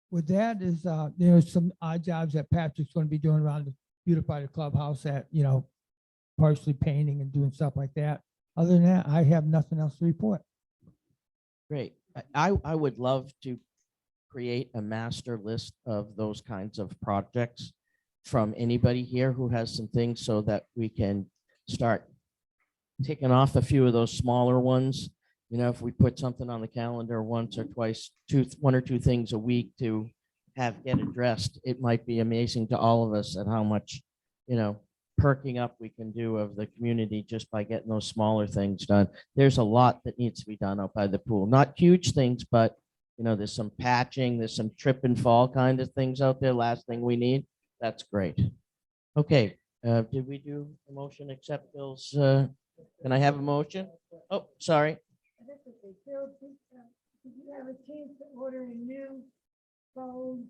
Speaker 7: with that is, there's some odd jobs that Patrick's going to be doing around to beautify the clubhouse at, partially painting and doing stuff like that. Other than that, I have nothing else to report.
Speaker 3: Great. I would love to create a master list of those kinds of projects from anybody here who has some things so that we can start ticking off a few of those smaller ones. If we put something on the calendar once or twice, 1 or 2 things a week to get addressed, it might be amazing to all of us at how much, perking up we can do of the community just by getting those smaller things done. There's a lot that needs to be done out by the pool. Not huge things, but there's some patching, there's some trip and fall kind of things out there. Last thing we need. That's great. Okay, did we do a motion accept Bill's? Can I have a motion? Oh, sorry.
Speaker 1: Did you have a chance to order a new phone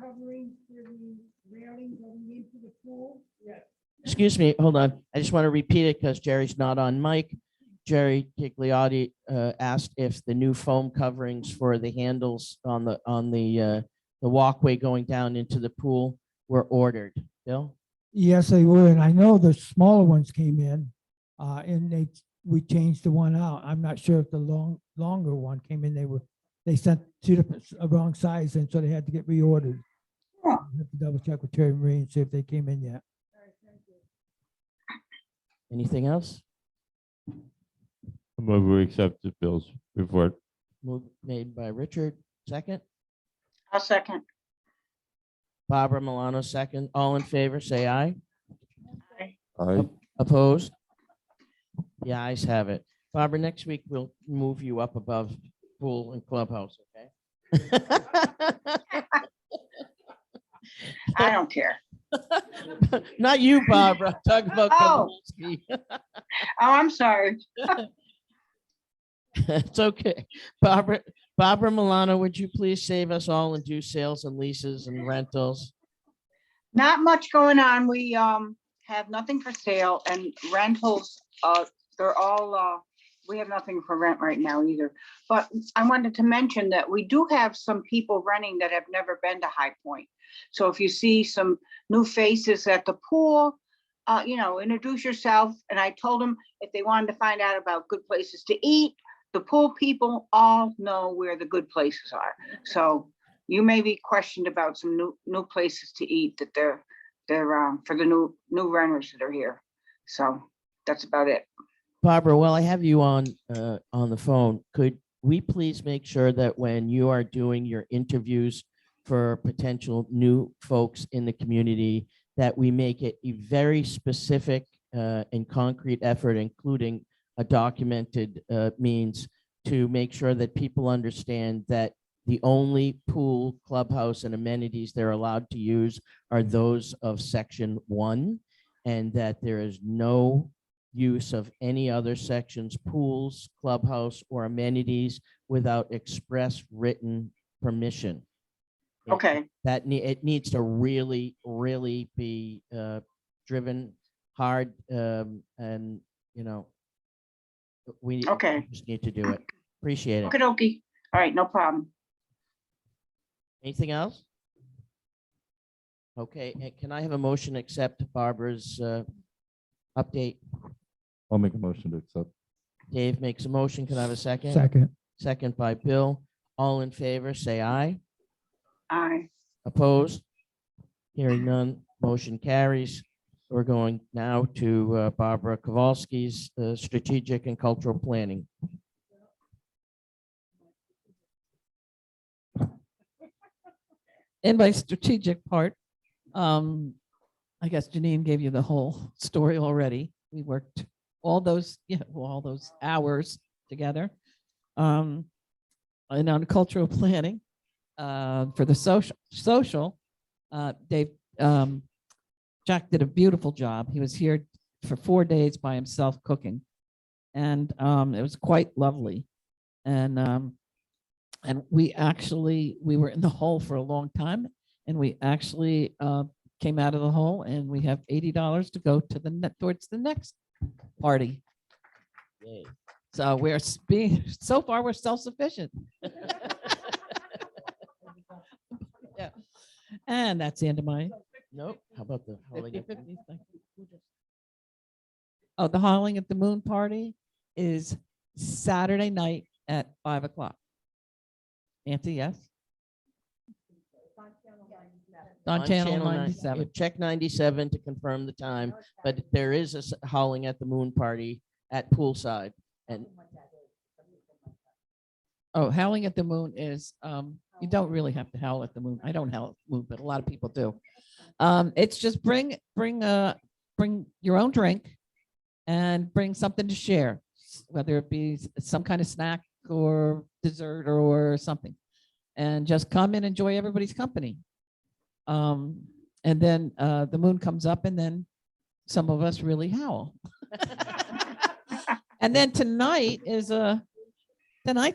Speaker 1: covering for the railing going into the pool? Yes.
Speaker 3: Excuse me, hold on. I just want to repeat it because Jerry's not on mic. Jerry Gigliotti asked if the new foam coverings for the handles on the walkway going down into the pool were ordered. Bill?
Speaker 7: Yes, they were, and I know the smaller ones came in, and we changed the one out. I'm not sure if the longer one came in. They sent 2 different wrong size, and so they had to get reordered. I have to double check with Terry Marie and see if they came in yet.
Speaker 3: Anything else?
Speaker 6: I'm over accept the Bill's report.
Speaker 3: Move made by Richard, second.
Speaker 9: I'll second.
Speaker 3: Barbara Milano, second. All in favor, say aye.
Speaker 10: Aye.
Speaker 3: Opposed? The ayes have it. Barbara, next week we'll move you up above pool and clubhouse, okay?
Speaker 9: I don't care.
Speaker 3: Not you, Barbara. Talk about
Speaker 9: Oh.
Speaker 3: Kowalski.
Speaker 9: Oh, I'm sorry.
Speaker 3: It's okay. Barbara Milano, would you please save us all and do sales and leases and rentals?
Speaker 9: Not much going on. We have nothing for sale, and rentals, they're all, we have nothing for rent right now either. But I wanted to mention that we do have some people renting that have never been to High Point. So if you see some new faces at the pool, introduce yourself. And I told them if they wanted to find out about good places to eat, the pool people all know where the good places are. So you may be questioned about some new places to eat that they're for the new renters that are here. So that's about it.
Speaker 3: Barbara, while I have you on the phone, could we please make sure that when you are doing your interviews for potential new folks in the community, that we make it a very specific and concrete effort, including a documented means, to make sure that people understand that the only pool, clubhouse, and amenities they're allowed to use are those of Section 1, and that there is no use of any other sections, pools, clubhouse, or amenities without express written permission.
Speaker 9: Okay.
Speaker 3: It needs to really, really be driven hard, and we
Speaker 9: Okay.
Speaker 3: just need to do it. Appreciate it.
Speaker 9: Okie dokie. All right, no problem.
Speaker 3: Anything else? Okay, can I have a motion to accept Barbara's update?
Speaker 10: I'll make a motion to accept.
Speaker 3: Dave makes a motion. Can I have a second?
Speaker 7: Second.
Speaker 3: Second by Bill. All in favor, say aye.
Speaker 9: Aye.
Speaker 3: Opposed? Hearing none, motion carries. We're going now to Barbara Kowalski's strategic and cultural planning.
Speaker 2: In my strategic part, I guess Janine gave you the whole story already. We worked all those hours together. And on cultural planning, for the social, Dave, Jack did a beautiful job. He was here for 4 days by himself cooking, and it was quite lovely. And we were in the hole for a long time, and we actually came out of the hole, and we have $80 to go to towards the next party.
Speaker 3: Yay.
Speaker 2: So so far we're self-sufficient. Yeah, and that's the end of my.
Speaker 3: Nope. How about the holiday?
Speaker 2: 50-50 thing. Oh, the Howling at the Moon party is Saturday night at 5:00. Nancy, yes? On channel 97.
Speaker 3: Check 97 to confirm the time, but there is a Howling at the Moon party at poolside. And
Speaker 2: Oh, Howling at the Moon is, you don't really have to howl at the moon. I don't howl at the moon, but a lot of people do. It's just bring your own drink and bring something to share, whether it be some kind of snack or dessert or something, and just come and enjoy everybody's company. And then the moon comes up, and then some of us really howl. And then tonight's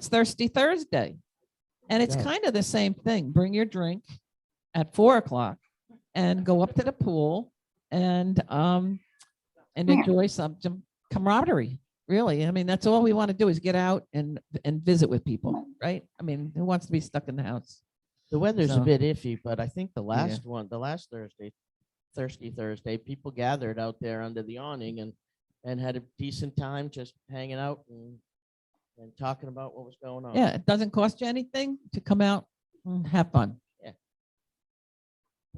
Speaker 2: Thirsty Thursday, and it's
Speaker 3: Yeah.
Speaker 2: kind of the same thing. Bring your drink at 4:00 and go up to the pool and enjoy some camaraderie. Really, I mean, that's all we want to do is get out and visit with people, right? I mean, who wants to be stuck in the house?
Speaker 3: the weather's a
Speaker 2: So-
Speaker 3: bit iffy, but I think the last Thursday, Thirsty Thursday, people gathered out there under the awning and had a decent time just hanging out and talking about what was going on.
Speaker 2: Yeah, it doesn't cost you anything to come out and have fun.
Speaker 3: Yeah.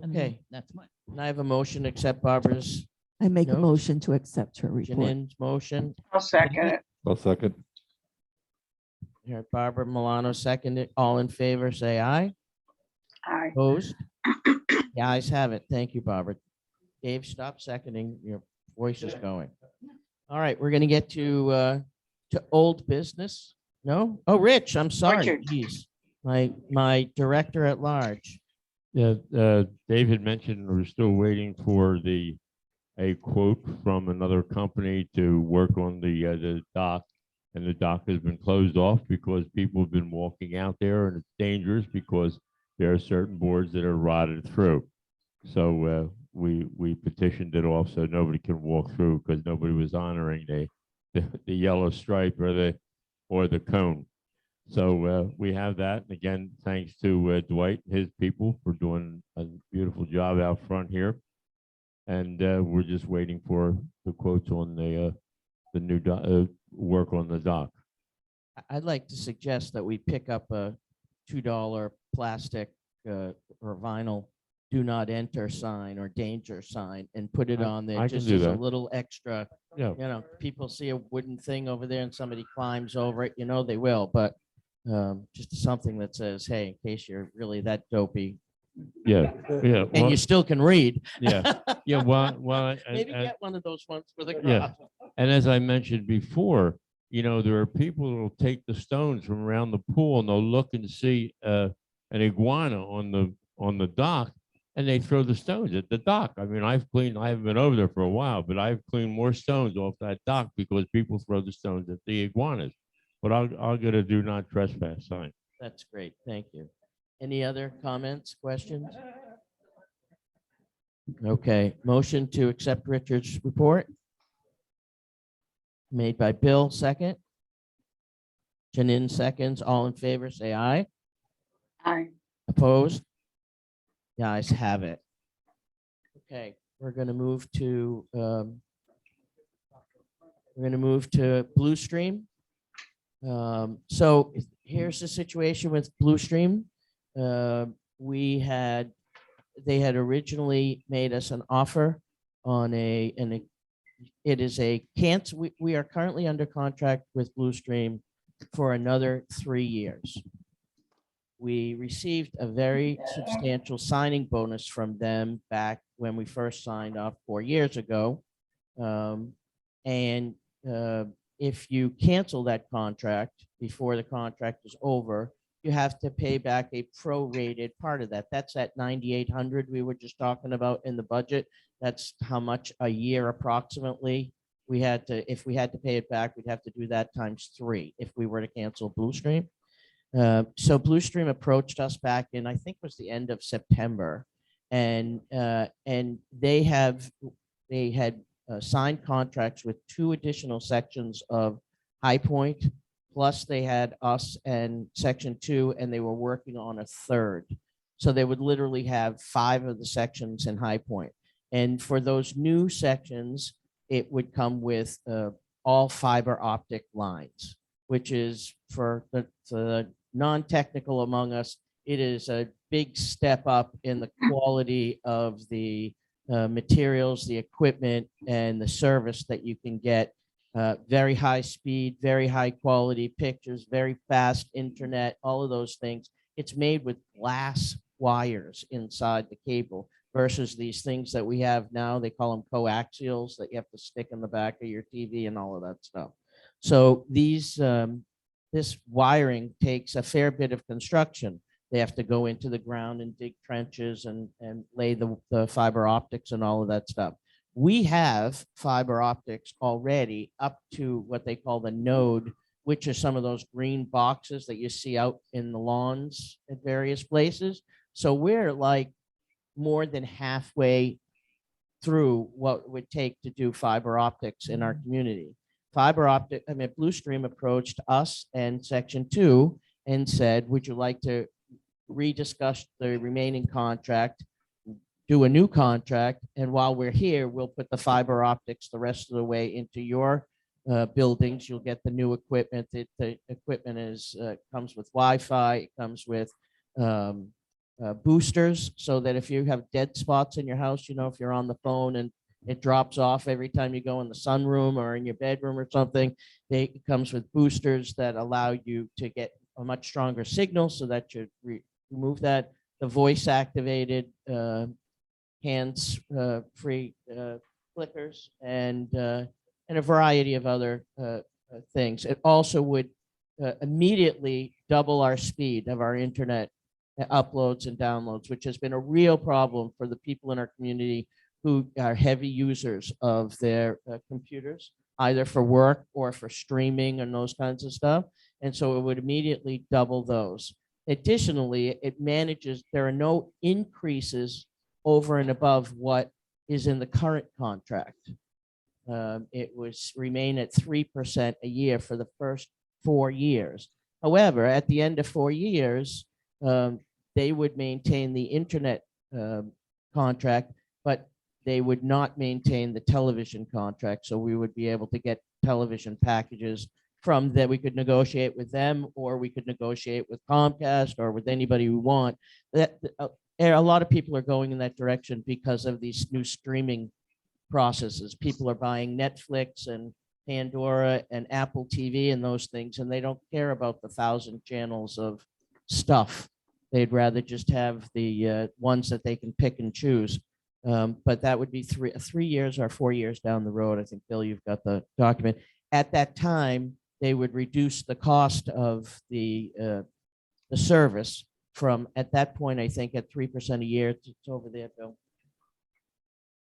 Speaker 2: And
Speaker 3: Okay.
Speaker 2: that's mine.
Speaker 3: And I have a motion to accept Barbara's,
Speaker 5: I make a
Speaker 3: Notes?
Speaker 5: motion to accept her report.
Speaker 3: Janine's motion.
Speaker 9: I'll second it.
Speaker 10: I'll second.
Speaker 3: Here, Barbara Milano seconded. All in favor, say aye.
Speaker 9: Aye.
Speaker 3: Opposed? The ayes have it. Thank you, Barbara. Dave, stop seconding. Your voice is going. All right, we're gonna get to old business. No? Oh, Rich, I'm sorry.
Speaker 9: Richard.
Speaker 3: Jeez. My director at large.
Speaker 6: Yeah, David mentioned we're still waiting for a quote from another company to work on the dock. And the dock has been closed off because people have been walking out there and it's dangerous because there are certain boards that are rotted through. So we petitioned it off so nobody can walk through because nobody was honoring the yellow stripe or the cone. So we have that. And again, thanks to Dwight and his people for doing a beautiful job out front here. And we're just waiting for the quotes on the new work on the dock.
Speaker 3: I'd like to suggest that we pick up a $2 plastic or vinyl "Do Not Enter" sign or danger sign and put it on there
Speaker 6: I can
Speaker 3: just
Speaker 6: do
Speaker 3: as a
Speaker 6: that.
Speaker 3: little extra.
Speaker 6: Yeah,
Speaker 3: You know, people see a wooden thing over there and somebody climbs over it, you know, they will, but just something that says, hey, in case you're really that dopey
Speaker 6: yeah.
Speaker 3: and
Speaker 6: Well,
Speaker 3: you still can read.
Speaker 6: yeah, yeah. Well,
Speaker 3: Maybe
Speaker 6: and-
Speaker 3: get one of those ones for the
Speaker 6: Yeah.
Speaker 3: cross.
Speaker 6: And as I mentioned before, there are people who will take the stones from around the pool and they'll look and see an iguana on the dock, and they throw the stones at the dock. I mean, I haven't been over there for a while, but I've cleaned more stones off that dock because people throw the stones at the iguanas. But I'll get a "Do Not Trespass" sign.
Speaker 3: That's great. Thank you. Any other comments, questions? Okay, motion to accept Richard's report. Made by Bill, second. Janine seconds. All in favor, say aye.
Speaker 9: Aye.
Speaker 3: Opposed? The ayes have it. Okay, we're gonna move to Blue Stream. So here's the situation with Blue Stream. They had originally made us an offer on it is a cancel. We are currently under contract with Blue Stream for another 3 years. We received a very substantial signing bonus from them back when we first signed up 4 years ago. If you cancel that contract before the contract is over, you have to pay back a prorated part of that. That's at 9,800 we were just talking about in the budget. That's how much a year approximately if we had to pay it back, we'd have to do that times 3 if we were to cancel Blue Stream. So Blue Stream approached us back in, I think it was the end of September, and they had signed contracts with 2 additional sections of High Point, plus they had us and Section 2, and they were working on a 3rd. So they would literally have 5 of the sections in High Point. And for those new sections, it would come with all fiber optic lines, which is for the non-technical among us, it is a big step up in the quality of the materials, the equipment, and the service that you can get. Very high speed, very high quality pictures, very fast internet, all of those things. It's made with glass wires inside the cable versus these things that we have now. They call them coaxials that you have to stick in the back of your TV and all of that stuff. So this wiring takes a fair bit of construction. They have to go into the ground and dig trenches and lay the fiber optics and all of that stuff. We have fiber optics already up to what they call the node, which are some of those green boxes that you see out in the lawns at various places. So we're like more than halfway through what it would take to do fiber optics in our community. Blue Stream approached us and Section 2 and said, would you like to rediscuss the remaining contract, do a new contract, and while we're here, we'll put the fiber optics the rest of the way into your buildings. You'll get the new equipment. The equipment comes with Wi-Fi. It comes with boosters, so that if you have dead spots in your house, if you're on the phone and It drops off every time you go in the sunroom or in your bedroom or something. It comes with boosters that allow you to get a much stronger signal, so that you remove that. The voice activated hands free flickers and a variety of other things. It also would immediately double our speed of our internet uploads and downloads, which has been a real problem for the people in our community who are heavy users of their computers, either for work or for streaming and those kinds of stuff. And so it would immediately double those. Additionally, it manages, there are no increases over and above what is in the current contract. It was remain at 3% a year for the first 4 years. However, at the end of 4 years, they would maintain the internet contract, but they would not maintain the television contract. So we would be able to get television packages from that. We could negotiate with them, or we could negotiate with Comcast or with anybody we want. That a lot of people are going in that direction because of these new streaming processes. People are buying Netflix and Pandora and Apple TV and those things, and they don't care about the 1,000 channels of stuff. They'd rather just have the ones that they can pick and choose. But that would be 3 years or 4 years down the road. I think, Bill, you've got the document. At that time, they would reduce the cost of the service from, at that point, I think at 3% a year. It's over there, Bill.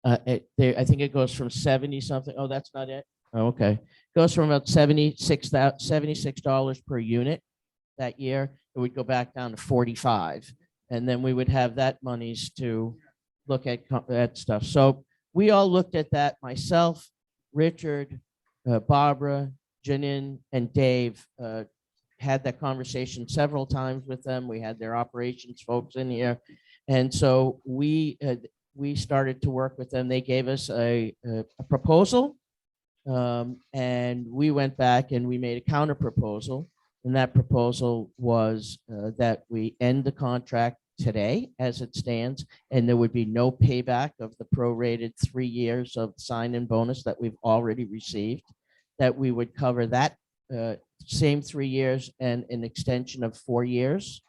Speaker 3: I think it goes from 70 something. Oh, that's not it. Oh, okay. Goes from about $76 per unit that year. It would go back down to 45, and then we would have that monies to look at stuff. So we all looked at that. Myself, Richard, Barbara, Janine, and Dave had that conversation several times with them. We had their operations folks in here, and so we started to work with them. They gave us a proposal, and we went back and we made a counter proposal. And that proposal was that we end the contract today as it stands, and there would be no payback of the prorated 3 years of sign-in bonus that we've already received, that we would cover that same 3 years and an extension of 4 years.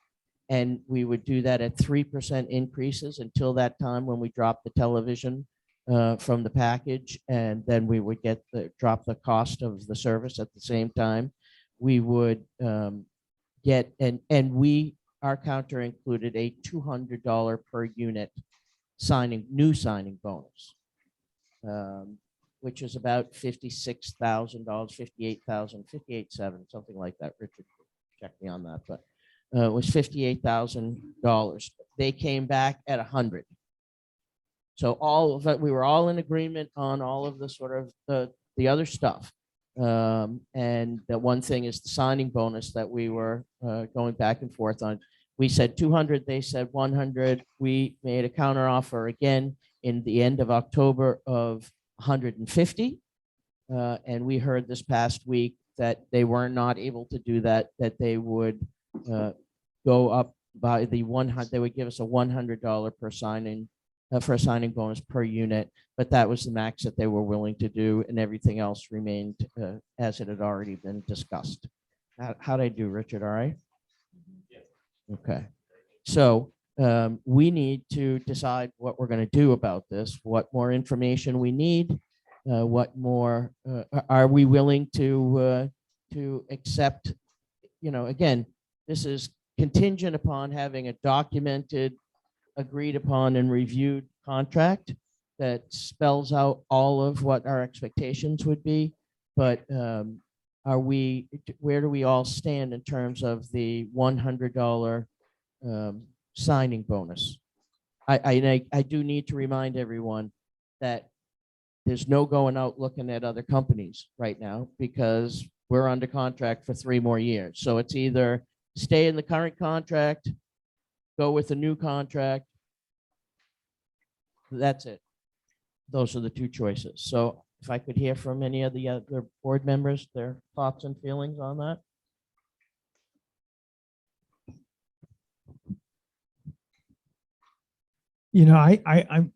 Speaker 3: And we would do that at 3% increases until that time when we drop the television from the package, and then we would get drop the cost of the service at the same time. We would get, our counter included a $200 per unit new signing bonus, which is about $56,000, 58,000, 58,700, something like that. Richard, check me on that, but it was $58,000. They came back at 100. So all of it, we were all in agreement on all of the sort of the other stuff. And the one thing is the signing bonus that we were going back and forth on. We said 200, they said 100. We made a counter offer again in the end of October of 150. And we heard this past week that they were not able to do that, that they would go up by the 100, they would give us a $100 per signing for a signing bonus per unit, but that was the max that they were willing to do, and everything else remained as it had already been discussed. How'd I do, Richard? All right? Okay. So we need to decide what we're going to do about this, what more information we need, what more are we willing to accept. You know, again, this is contingent upon having a documented, agreed upon and reviewed contract that spells out all of what our expectations would be. But where do we all stand in terms of the $100 signing bonus? I do need to remind everyone that there's no going out looking at other companies right now, because we're under contract for 3 more years. So it's either stay in the current contract, go with a new contract. That's it. Those are the 2 choices. So if I could hear from any of the other board members, their thoughts and feelings on that.
Speaker 7: You know, I'm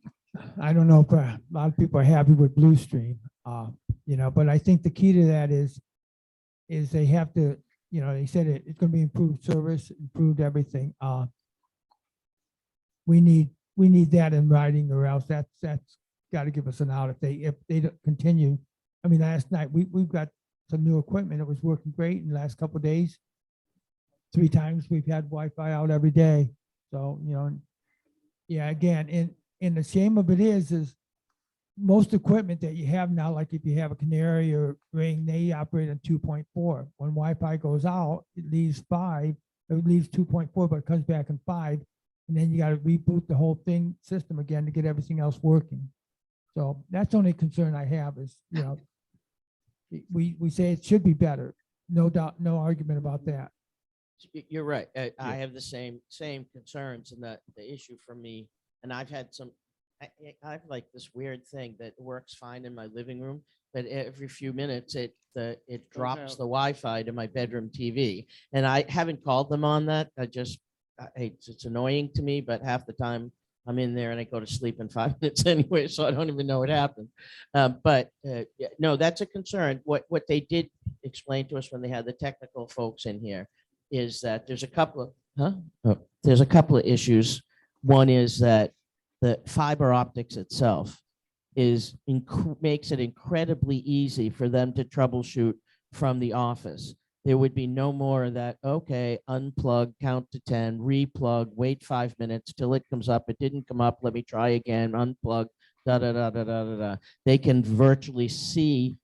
Speaker 7: I don't know if a lot of people are happy with Blue Stream, but I think the key to that is they have to, they said it's going to be improved service, improved everything. We need that in writing, or else that's got to give us an out if they don't continue. I mean, last night we've got some new equipment. It was working great in the last couple of days. 3 times we've had Wi-Fi out every day. So, yeah, again, and the shame of it is most equipment that you have now, like if you have a Canary or Ring, they operate on 2.4. When Wi-Fi goes out, it leaves 5, it leaves 2.4, but it comes back in 5. And then you got to reboot the whole system again to get everything else working. So that's the only concern I have is, we say it should be better. No doubt, no argument about that.
Speaker 3: You're right. I have the same concerns, and the issue for me, and I've had some, I have like this weird thing that works fine in my living room, but every few minutes it drops the Wi-Fi to my bedroom TV, and I haven't called them on that. It's annoying to me, but half the time I'm in there and I go to sleep in 5 minutes anyway, so I don't even know what happened. No, that's a concern. What they did explain to us when they had the technical folks in here is that there's a couple of issues. One is that the fiber optics itself makes it incredibly easy for them to troubleshoot from the office. There would be no more of that, okay, unplug, count to 10, replug, wait 5 minutes till it comes up. It didn't come up. Let me try again, unplug, da da da da da da da. They can virtually see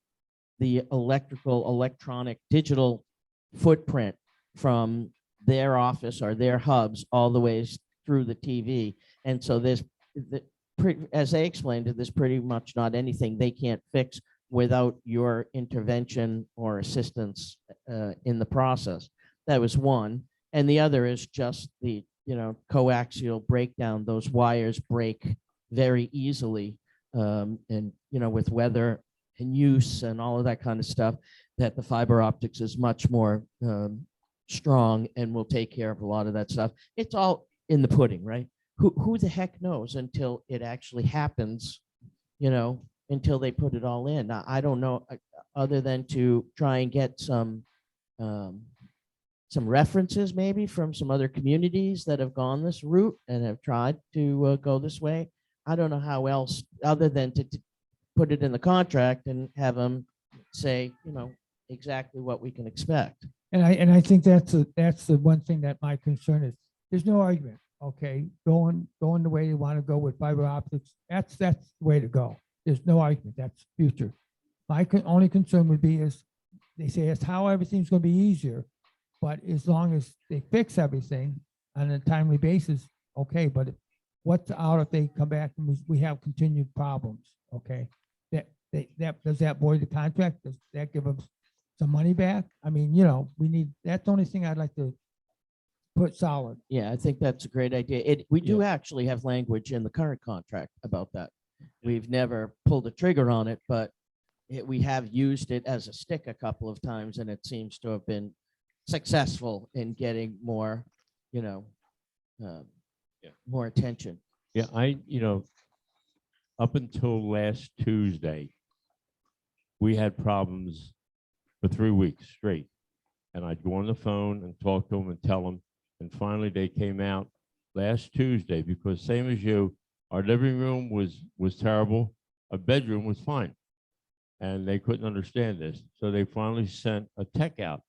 Speaker 3: the electronic, digital footprint from their office or their hubs all the way through the TV. And so as they explained it, there's pretty much not anything they can't fix without your intervention or assistance in the process. That was one. And the other is just the, coaxial breakdown. Those wires break very easily. And, with weather and use and all of that kind of stuff, that the fiber optics is much more strong and will take care of a lot of that stuff. It's all in the pudding, right? Who the heck knows until it actually happens, until they put it all in. Now, I don't know, other than to try and get some references maybe from some other communities that have gone this route and have tried to go this way. I don't know how else, other than to put it in the contract and have them say, exactly what we can expect.
Speaker 7: And I think that's the one thing that my concern is. There's no argument. Okay, going the way you want to go with fiber optics. That's the way to go. There's no argument. That's future. My only concern would be is they say it's how everything's going to be easier, but as long as they fix everything on a timely basis, okay. But what's out if they come back and we have continued problems? Okay, does that void the contract? Does that give them some money back? I mean, we need. That's the only thing I'd like to put solid.
Speaker 3: Yeah, I think that's a great idea. We do actually have language in the current contract about that. We've never pulled the trigger on it, but we have used it as a stick a couple of times, and it seems to have been successful in getting more, more attention.
Speaker 6: Yeah, up until last Tuesday, we had problems for 3 weeks straight. And I'd go on the phone and talk to them and tell them. And finally, they came out last Tuesday because same as you, our living room was terrible. Our bedroom was fine. And they couldn't understand this. So they finally sent a tech out.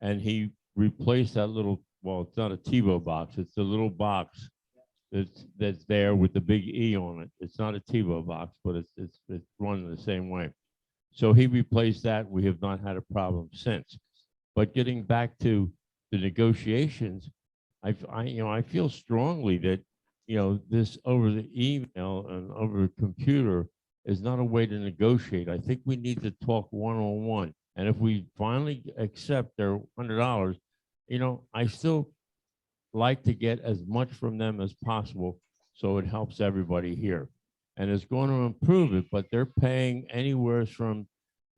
Speaker 6: And he replaced that little, well, it's not a TiVo box. It's the little box that's there with the big E on it. It's not a TiVo box, but it's run the same way. So he replaced that. We have not had a problem since. But getting back to the negotiations, I feel strongly that, this over the email and over the computer is not a way to negotiate. I think we need to talk one-on-one. And if we finally accept their $100, I still like to get as much from them as possible so it helps everybody here. And it's going to improve it, but they're paying anywhere from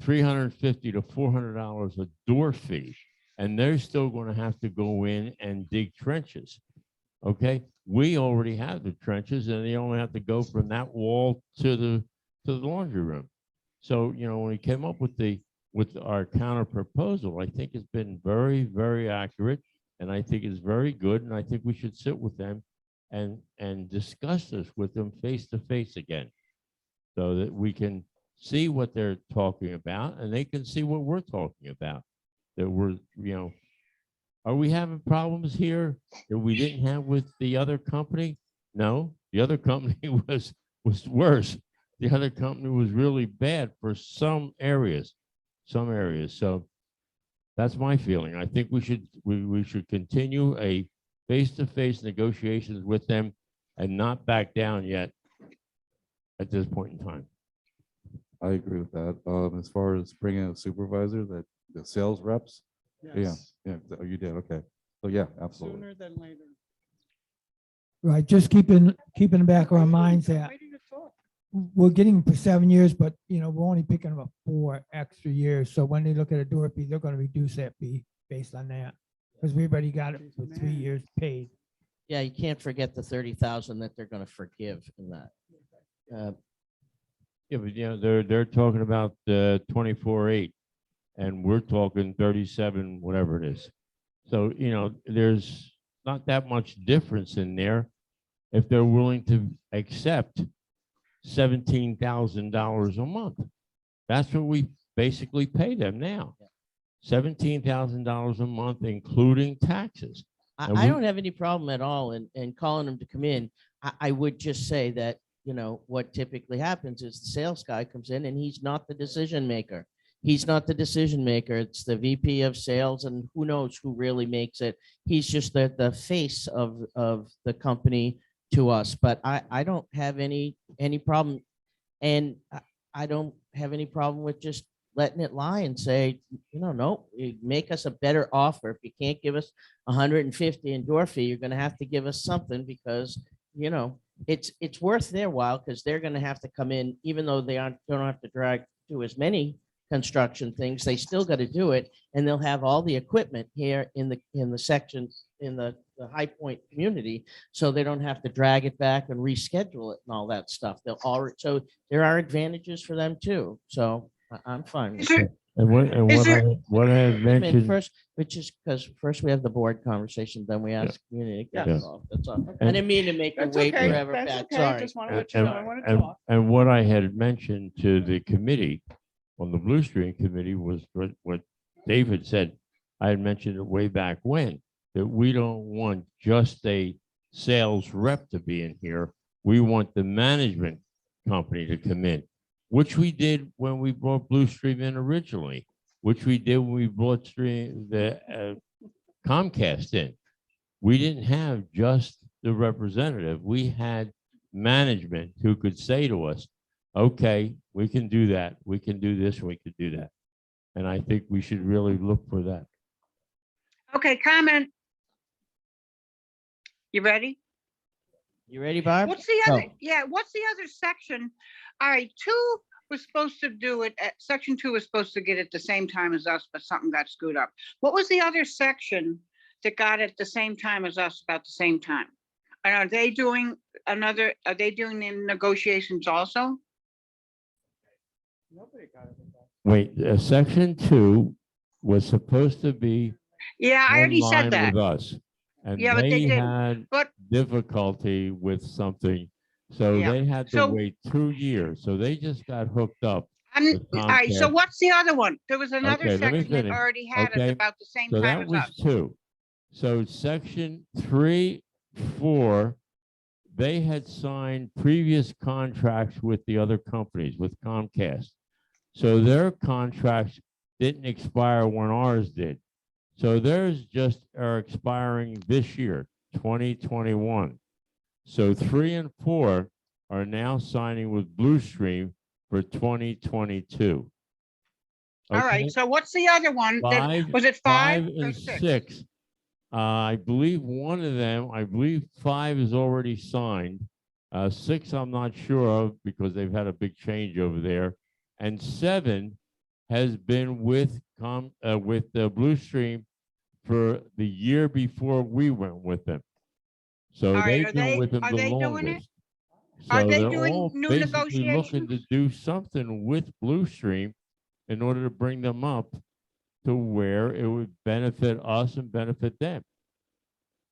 Speaker 6: $350 to $400 a door fee, and they're still going to have to go in and dig trenches. Okay, we already have the trenches and they only have to go from that wall to the laundry room. So, you know, when we came up with our counter proposal, I think it's been very, very accurate. And I think it's very good. And I think we should sit with them and discuss this with them face to face again, so that we can see what they're talking about and they can see what we're talking about. That we're, you know, are we having problems here that we didn't have with the other company? No, the other company was worse. The other company was really bad for some areas. So that's my feeling. I think we should continue a face-to-face negotiations with them and not back down yet at this point in time.
Speaker 10: I agree with that. As far as bringing a supervisor, that the sales reps, yeah, oh, you did, okay. So yeah, absolutely.
Speaker 1: Sooner than later.
Speaker 7: Right, just keeping in the back of our minds that
Speaker 1: Ready to talk.
Speaker 7: we're getting for 7 years, but you know, we're only picking up 4 extra years. So when they look at a door fee, they're gonna reduce that fee based on that. Because we already got it for 3 years paid.
Speaker 3: Yeah, you can't forget the 30,000 that they're going to forgive in that.
Speaker 6: Yeah, but you know, they're talking about 24.8 and we're talking 37, whatever it is. So, you know, there's not that much difference in there if they're willing to accept $17,000 a month. That's what we basically pay them now. $17,000 a month, including taxes. And
Speaker 3: I
Speaker 6: we-
Speaker 3: don't have any problem at all in calling them to come in. I would just say that, you know, what typically happens is the sales guy comes in and he's not the decision maker. He's not the decision maker. It's the VP of sales and who knows who really makes it. He's just the face of the company to us, but I don't have any problem. And I don't have any problem with just letting it lie and say, you know, no, you make us a better offer. If you can't give us 150 in door fee, you're going to have to give us something because, you know, it's worth their while because they're going to have to come in, even though they don't have to drag through as many construction things, they still got to do it. And they'll have all the equipment here in the section, in the High Point community. So they don't have to drag it back and reschedule it and all that stuff. They'll already, so there are advantages for them too. So I'm fine.
Speaker 9: Is
Speaker 3: with
Speaker 9: there-
Speaker 3: it.
Speaker 6: And what I had
Speaker 3: I mean,
Speaker 6: mentioned,
Speaker 3: first, which is because first we have the board conversation, then we ask community. to get
Speaker 6: Yeah.
Speaker 3: involved. That's all. I
Speaker 6: And-
Speaker 3: didn't mean to make you
Speaker 1: That's
Speaker 3: wait
Speaker 1: okay.
Speaker 3: forever,
Speaker 1: That's
Speaker 3: Pat.
Speaker 1: okay.
Speaker 3: Sorry.
Speaker 1: Just want to
Speaker 6: and,
Speaker 1: let you know I want to
Speaker 6: and-
Speaker 1: talk.
Speaker 6: and what I had mentioned to the committee on the Blue Stream Committee was what David said. I had mentioned it way back when, that we don't want just a sales rep to be in here. We want the management company to come in, which we did when we brought Blue Stream in originally, which we did when we brought the Comcast in. We didn't have just the representative. We had management who could say to us, okay, we can do that. We can do this. We could do that. And I think we should really look for that.
Speaker 9: Okay, comment. You ready?
Speaker 3: You ready, Barb?
Speaker 9: What's the other,
Speaker 3: Go.
Speaker 9: yeah, what's the other section? All right, 2 was supposed to do it, section 2 was supposed to get it the same time as us, but something got screwed up. What was the other section that got it the same time as us, about the same time? And are they doing the negotiations also?
Speaker 1: Nobody got it.
Speaker 6: Wait, section 2 was supposed to be
Speaker 9: Yeah, I already
Speaker 6: online
Speaker 9: said that,
Speaker 6: with us. And
Speaker 9: Yeah, but they
Speaker 6: they
Speaker 9: didn't.
Speaker 6: had
Speaker 9: but
Speaker 6: difficulty with something. So
Speaker 9: Yeah.
Speaker 6: they had to
Speaker 9: So-
Speaker 6: wait 2 years. So they just got hooked up.
Speaker 9: I'm,
Speaker 6: with
Speaker 9: all right, so
Speaker 6: Comcast.
Speaker 9: what's the other one? There was another
Speaker 6: Okay, let me
Speaker 9: section that
Speaker 6: finish.
Speaker 9: already had
Speaker 6: Okay,
Speaker 9: it about the same
Speaker 6: So
Speaker 9: time
Speaker 6: that
Speaker 9: as
Speaker 6: was
Speaker 9: us.
Speaker 6: 2. So section 3, 4, they had signed previous contracts with the other companies, with Comcast. So their contracts didn't expire when ours did. So theirs just are expiring this year, 2021. So 3 and 4 are now signing with Blue Stream for 2022.
Speaker 9: All right,
Speaker 6: Okay?
Speaker 9: so what's the other one? that-
Speaker 6: 5,
Speaker 9: Was it 5 or
Speaker 6: and
Speaker 9: 6?
Speaker 6: 6. I believe one of them, I believe 5 is already signed. 6, I'm not sure of because they've had a big change over there. And 7 has been with the Blue Stream for the year before we went with them. So
Speaker 9: All right,
Speaker 6: they've been with them
Speaker 9: are
Speaker 6: the
Speaker 9: they doing it?
Speaker 6: longest.
Speaker 9: Are
Speaker 6: So
Speaker 9: they
Speaker 6: they're
Speaker 9: doing
Speaker 6: all
Speaker 9: new
Speaker 6: basically looking to
Speaker 9: negotiations?
Speaker 6: do something with Blue Stream in order to bring them up to where it would benefit us and benefit them.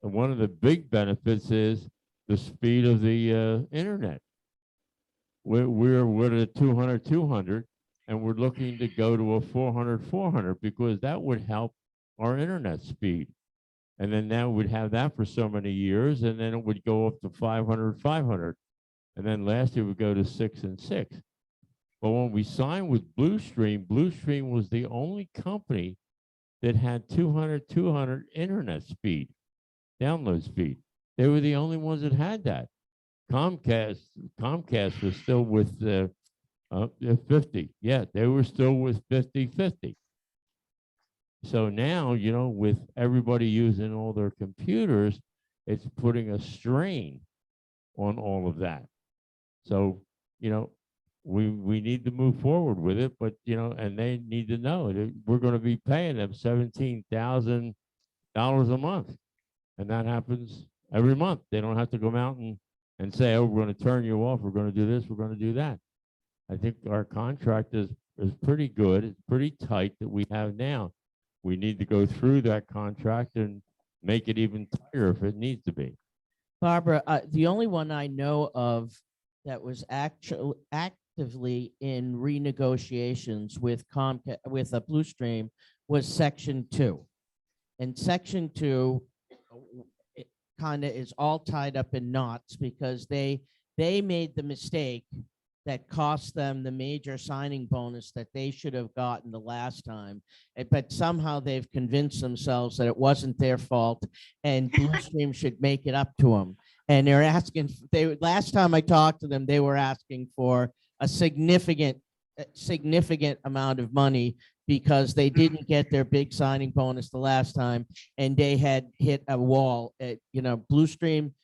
Speaker 6: And one of the big benefits is the speed of the internet. We're at a 200, and we're looking to go to a 400 because that would help our internet speed. And then now we'd have that for so many years, and then it would go up to 500. And then last year would go to 6 and 6. But when we signed with Blue Stream was the only company that had 200 internet speed, download speed. They were the only ones that had that. Comcast was still with 50. Yeah, they were still with 50-50. So now, you know, with everybody using all their computers, it's putting a strain on all of that. So, you know, we need to move forward with it, but, you know, and they need to know that we're going to be paying them $17,000 a month. And that happens every month. They don't have to go out and say, oh, we're going to turn you off. We're going to do this. We're going to do that. I think our contract is pretty good. It's pretty tight that we have now. We need to go through that contract and make it even tighter if it needs to be.
Speaker 3: Barbara, the only one I know of that was actively in renegotiations with Comcast, with a Blue Stream, was Section 2. And Section 2 kind of is all tied up in knots because they made the mistake that cost them the major signing bonus that they should have gotten the last time. But somehow they've convinced themselves that it wasn't their fault and Blue Stream should make it up to them. And they're asking, last time I talked to them, they were asking for a significant amount of money because they didn't get their big signing bonus the last time and they had hit a wall. You know, Blue Stream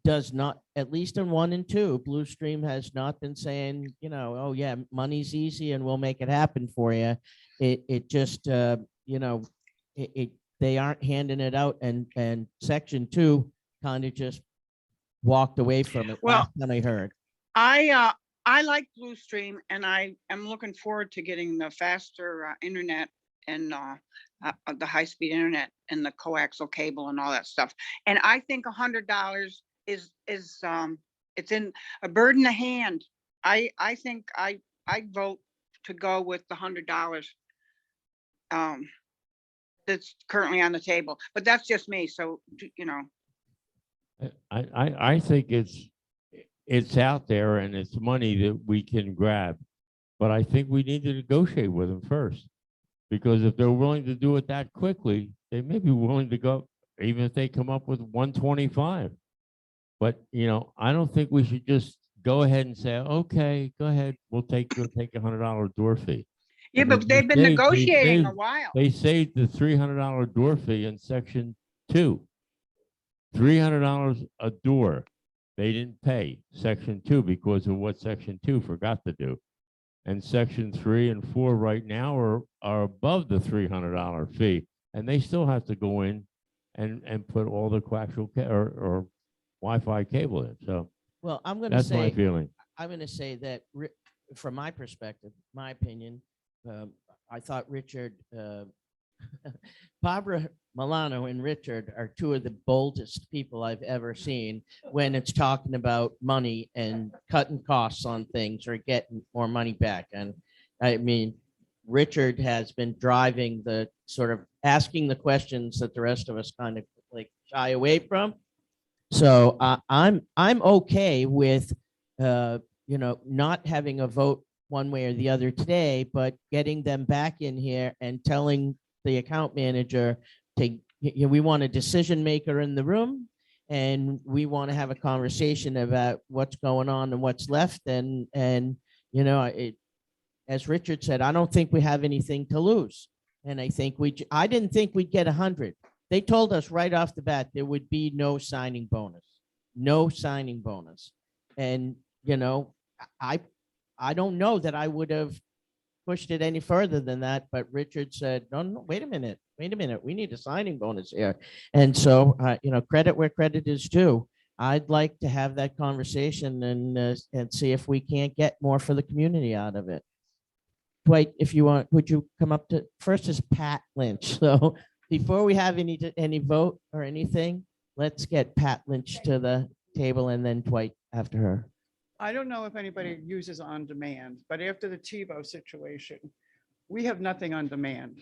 Speaker 3: does not, at least in 1 and 2, Blue Stream has not been saying, you know, oh yeah, money's easy and we'll make it happen for you. It just, you know, they aren't handing it out, and Section 2 kind of just walked away from it.
Speaker 9: Well,
Speaker 3: last time I heard.
Speaker 9: I like Blue Stream, and I am looking forward to getting the faster internet and the high-speed internet and the coaxial cable and all that stuff. And I think $100 is it's in a bird in the hand. I think I vote to go with the $100 that's currently on the table, but that's just me. So, you know,
Speaker 6: I think it's out there and it's money that we can grab, but I think we need to negotiate with them first, because if they're willing to do it that quickly, they may be willing to go, even if they come up with 125. But, you know, I don't think we should just go ahead and say, okay, go ahead, we'll take $100 door fee.
Speaker 9: yeah,
Speaker 6: And
Speaker 9: but
Speaker 6: then
Speaker 9: they've been negotiating a while.
Speaker 6: They saved the $300 door fee in Section 2. $300 a door. They didn't pay Section 2 because of what Section 2 forgot to do. And Section 3 and 4 right now are above the $300 fee. And they still have to go in and put all the coaxial or Wi-Fi cable in. So
Speaker 3: Well, I'm going to
Speaker 6: that's my
Speaker 3: say,
Speaker 6: feeling.
Speaker 3: I'm going to say that from my perspective, my opinion, I thought Richard, Barbara Milano and Richard are two of the boldest people I've ever seen when it's talking about money and cutting costs on things or getting more money back. And I mean, Richard has been driving the sort of asking the questions that the rest of us kind of like shy away from. So I'm okay with, you know, not having a vote one way or the other today, but getting them back in here and telling the account manager to, we want a decision maker in the room and we want to have a conversation about what's going on and what's left. And you know, as Richard said, I don't think we have anything to lose. And I think I didn't think we'd get 100. They told us right off the bat there would be no signing bonus, no signing bonus. And, you know, I don't know that I would have pushed it any further than that, but Richard said, no, wait a minute, we need a signing bonus here. And so, you know, credit where credit is due. I'd like to have that conversation and see if we can't get more for the community out of it. Dwight, if you want, would you come up to, first is Pat Lynch. So before we have any vote or anything, let's get Pat Lynch to the table and then Dwight after her.
Speaker 11: I don't know if anybody uses on demand, but after the TiVo situation, we have nothing on demand.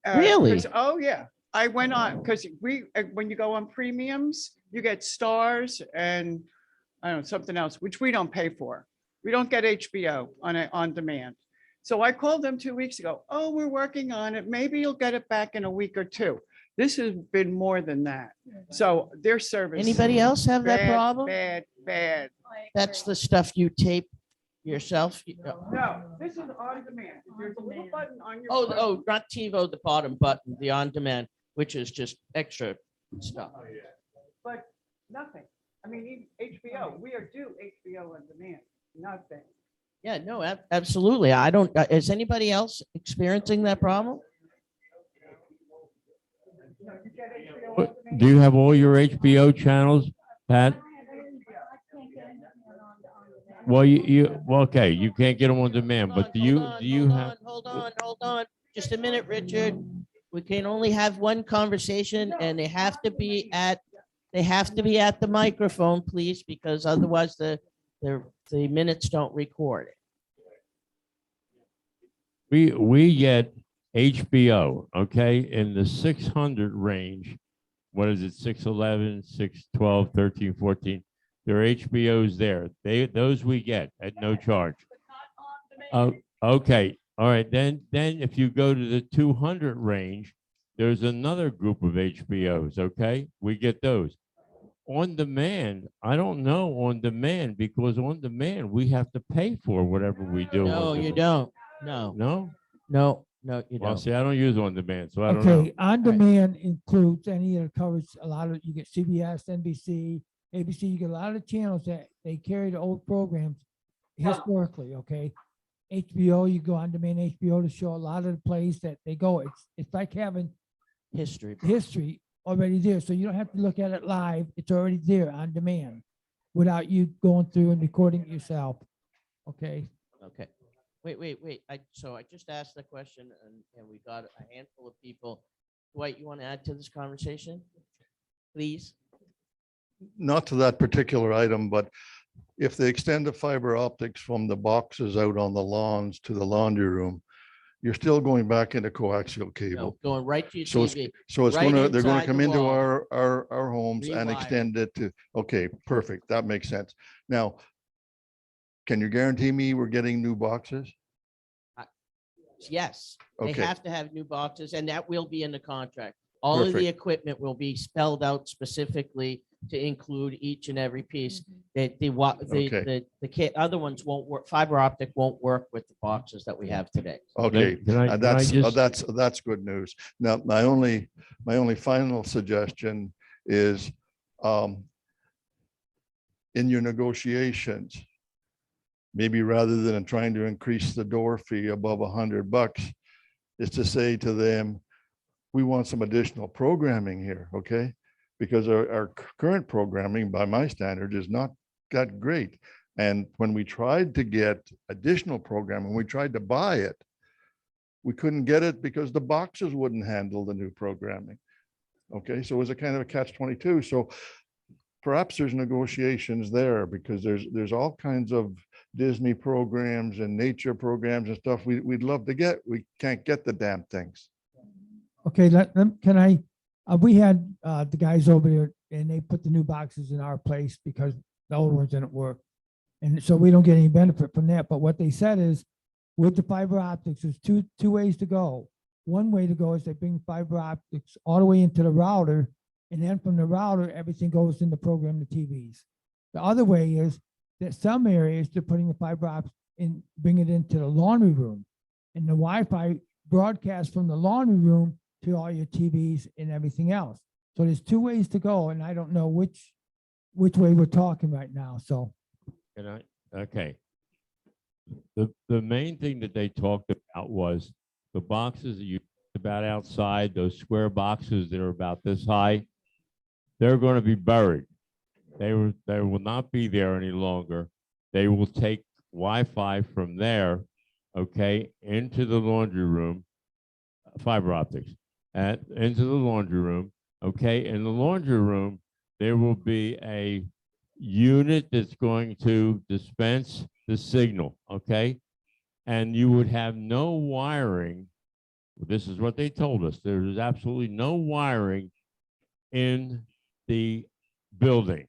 Speaker 3: Really?
Speaker 11: Oh, yeah. I went on, because when you go on premiums, you get stars and I don't know, something else, which we don't pay for. We don't get HBO on demand. So I called them 2 weeks ago. Oh, we're working on it. Maybe you'll get it back in a week or two. This has been more than that. So their service.
Speaker 3: Anybody else have that
Speaker 11: bad,
Speaker 3: problem?
Speaker 11: Bad.
Speaker 3: That's the stuff you tape yourself?
Speaker 11: No, this is on demand. There's a little button on your.
Speaker 3: Oh, not TiVo, the bottom button, the on demand, which is just extra stuff.
Speaker 11: But nothing. I mean, even HBO, we are due HBO on demand, nothing.
Speaker 3: Yeah, no, absolutely. I don't, is anybody else experiencing that problem?
Speaker 11: No, you get HBO on
Speaker 6: What-
Speaker 11: demand?
Speaker 6: Do you have all your HBO channels, Pat? Well, well, okay, you can't get them on demand, but do you have?
Speaker 3: Hold on. Just a minute, Richard. We can only have one conversation and they have to be at the microphone, please, because otherwise the minutes don't record it.
Speaker 6: We get HBO, okay, in the 600 range. What is it? 611, 612, 13, 14. There are HBOs there. Those we get at no charge. Oh, okay. All right. Then if you go to the 200 range, there's another group of HBOs. Okay. We get those. On demand, I don't know on demand, because on demand, we have to pay for whatever we do.
Speaker 3: No, you don't. No,
Speaker 6: No?
Speaker 3: you
Speaker 6: Well,
Speaker 3: don't.
Speaker 6: see, I don't use on demand, so I don't know.
Speaker 7: Okay, on demand includes any that covers a lot of, you get CBS, NBC, ABC, you get a lot of channels that they carry the old programs historically, okay? HBO, you go on demand HBO to show a lot of the plays that they go. It's like having
Speaker 3: History.
Speaker 7: history already there. So you don't have to look at it live. It's already there on demand without you going through and recording it yourself. Okay.
Speaker 3: Okay. Wait. So I just asked the question and we got a handful of people. Dwight, you want to add to this conversation? Please?
Speaker 12: Not to that particular item, but if they extend the fiber optics from the boxes out on the lawns to the laundry room, you're still going back into coaxial
Speaker 3: No,
Speaker 12: cable.
Speaker 3: going right to your
Speaker 12: So
Speaker 3: TV.
Speaker 12: it's
Speaker 3: right
Speaker 12: they're gonna
Speaker 3: inside
Speaker 12: come
Speaker 3: the
Speaker 12: into
Speaker 3: wall.
Speaker 12: our homes and
Speaker 3: Rewire.
Speaker 12: extend it to, okay, perfect. That makes sense. Now, can you guarantee me we're getting new boxes?
Speaker 3: Yes, they
Speaker 12: Okay.
Speaker 3: have to have new boxes and that will be in the contract. All of the
Speaker 12: Perfect.
Speaker 3: equipment will be spelled out specifically to include each and every piece. That
Speaker 12: Okay.
Speaker 3: other ones won't work, fiber optic won't work with the boxes that we have today.
Speaker 12: Okay,
Speaker 6: Can I
Speaker 12: that's good news. Now, my only final suggestion is, in your negotiations, maybe rather than trying to increase the door fee above $100, is to say to them, we want some additional programming here, okay? Because our current programming, by my standard, is not that great. And when we tried to get additional programming, we tried to buy it, we couldn't get it because the boxes wouldn't handle the new programming. Okay, so it was a kind of a catch-22. So perhaps there's negotiations there, because there's all kinds of Disney programs and nature programs and stuff we'd love to get. We can't get the damn things.
Speaker 7: Okay, can I, we had the guys over there and they put the new boxes in our place because the old ones didn't work. And so we don't get any benefit from that. But what they said is with the fiber optics, there's two ways to go. One way to go is they bring fiber optics all the way into the router, and then from the router, everything goes in the program, the TVs. The other way is that some areas they're putting the fiber optics and bring it into the laundry room, and the Wi-Fi broadcasts from the laundry room to all your TVs and everything else. So there's two ways to go, and I don't know which way we're talking right now. So
Speaker 6: Okay. The main thing that they talked about was the boxes that you talked about outside, those square boxes that are about this high, they're going to be buried. They will not be there any longer. They will take Wi-Fi from there, okay, into the laundry room, fiber optics, into the laundry room, okay. In the laundry room, there will be a unit that's going to dispense the signal, okay? And you would have no wiring. This is what they told us. There is absolutely no wiring in the building,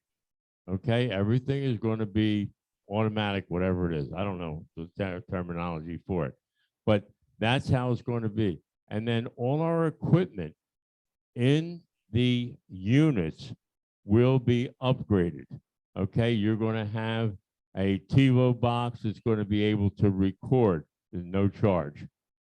Speaker 6: okay? Everything is going to be automatic, whatever it is. I don't know the terminology for it, but that's how it's going to be. And then all our equipment in the units will be upgraded. Okay, you're going to have a TiVo box that's going to be able to record at no charge.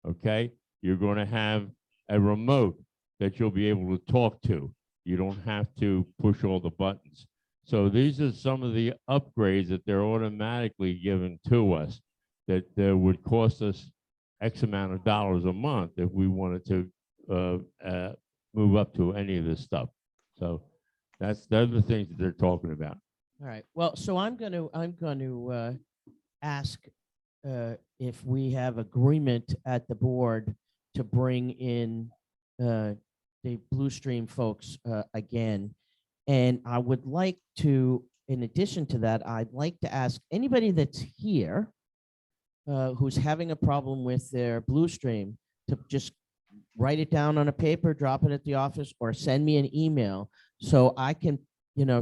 Speaker 6: Okay, you're going to have a remote that you'll be able to talk to. You don't have to push all the buttons. So these are some of the upgrades that they're automatically giving to us that would cost us X amount of dollars a month if we wanted to move up to any of this stuff. So those are the things that they're talking about.
Speaker 3: All right. Well, so I'm going to ask if we have agreement at the board to bring in the Blue Stream folks again. And I would like to, in addition to that, I'd like to ask anybody that's here who's having a problem with their Blue Stream to just write it down on a paper, drop it at the office, or send me an email so I can,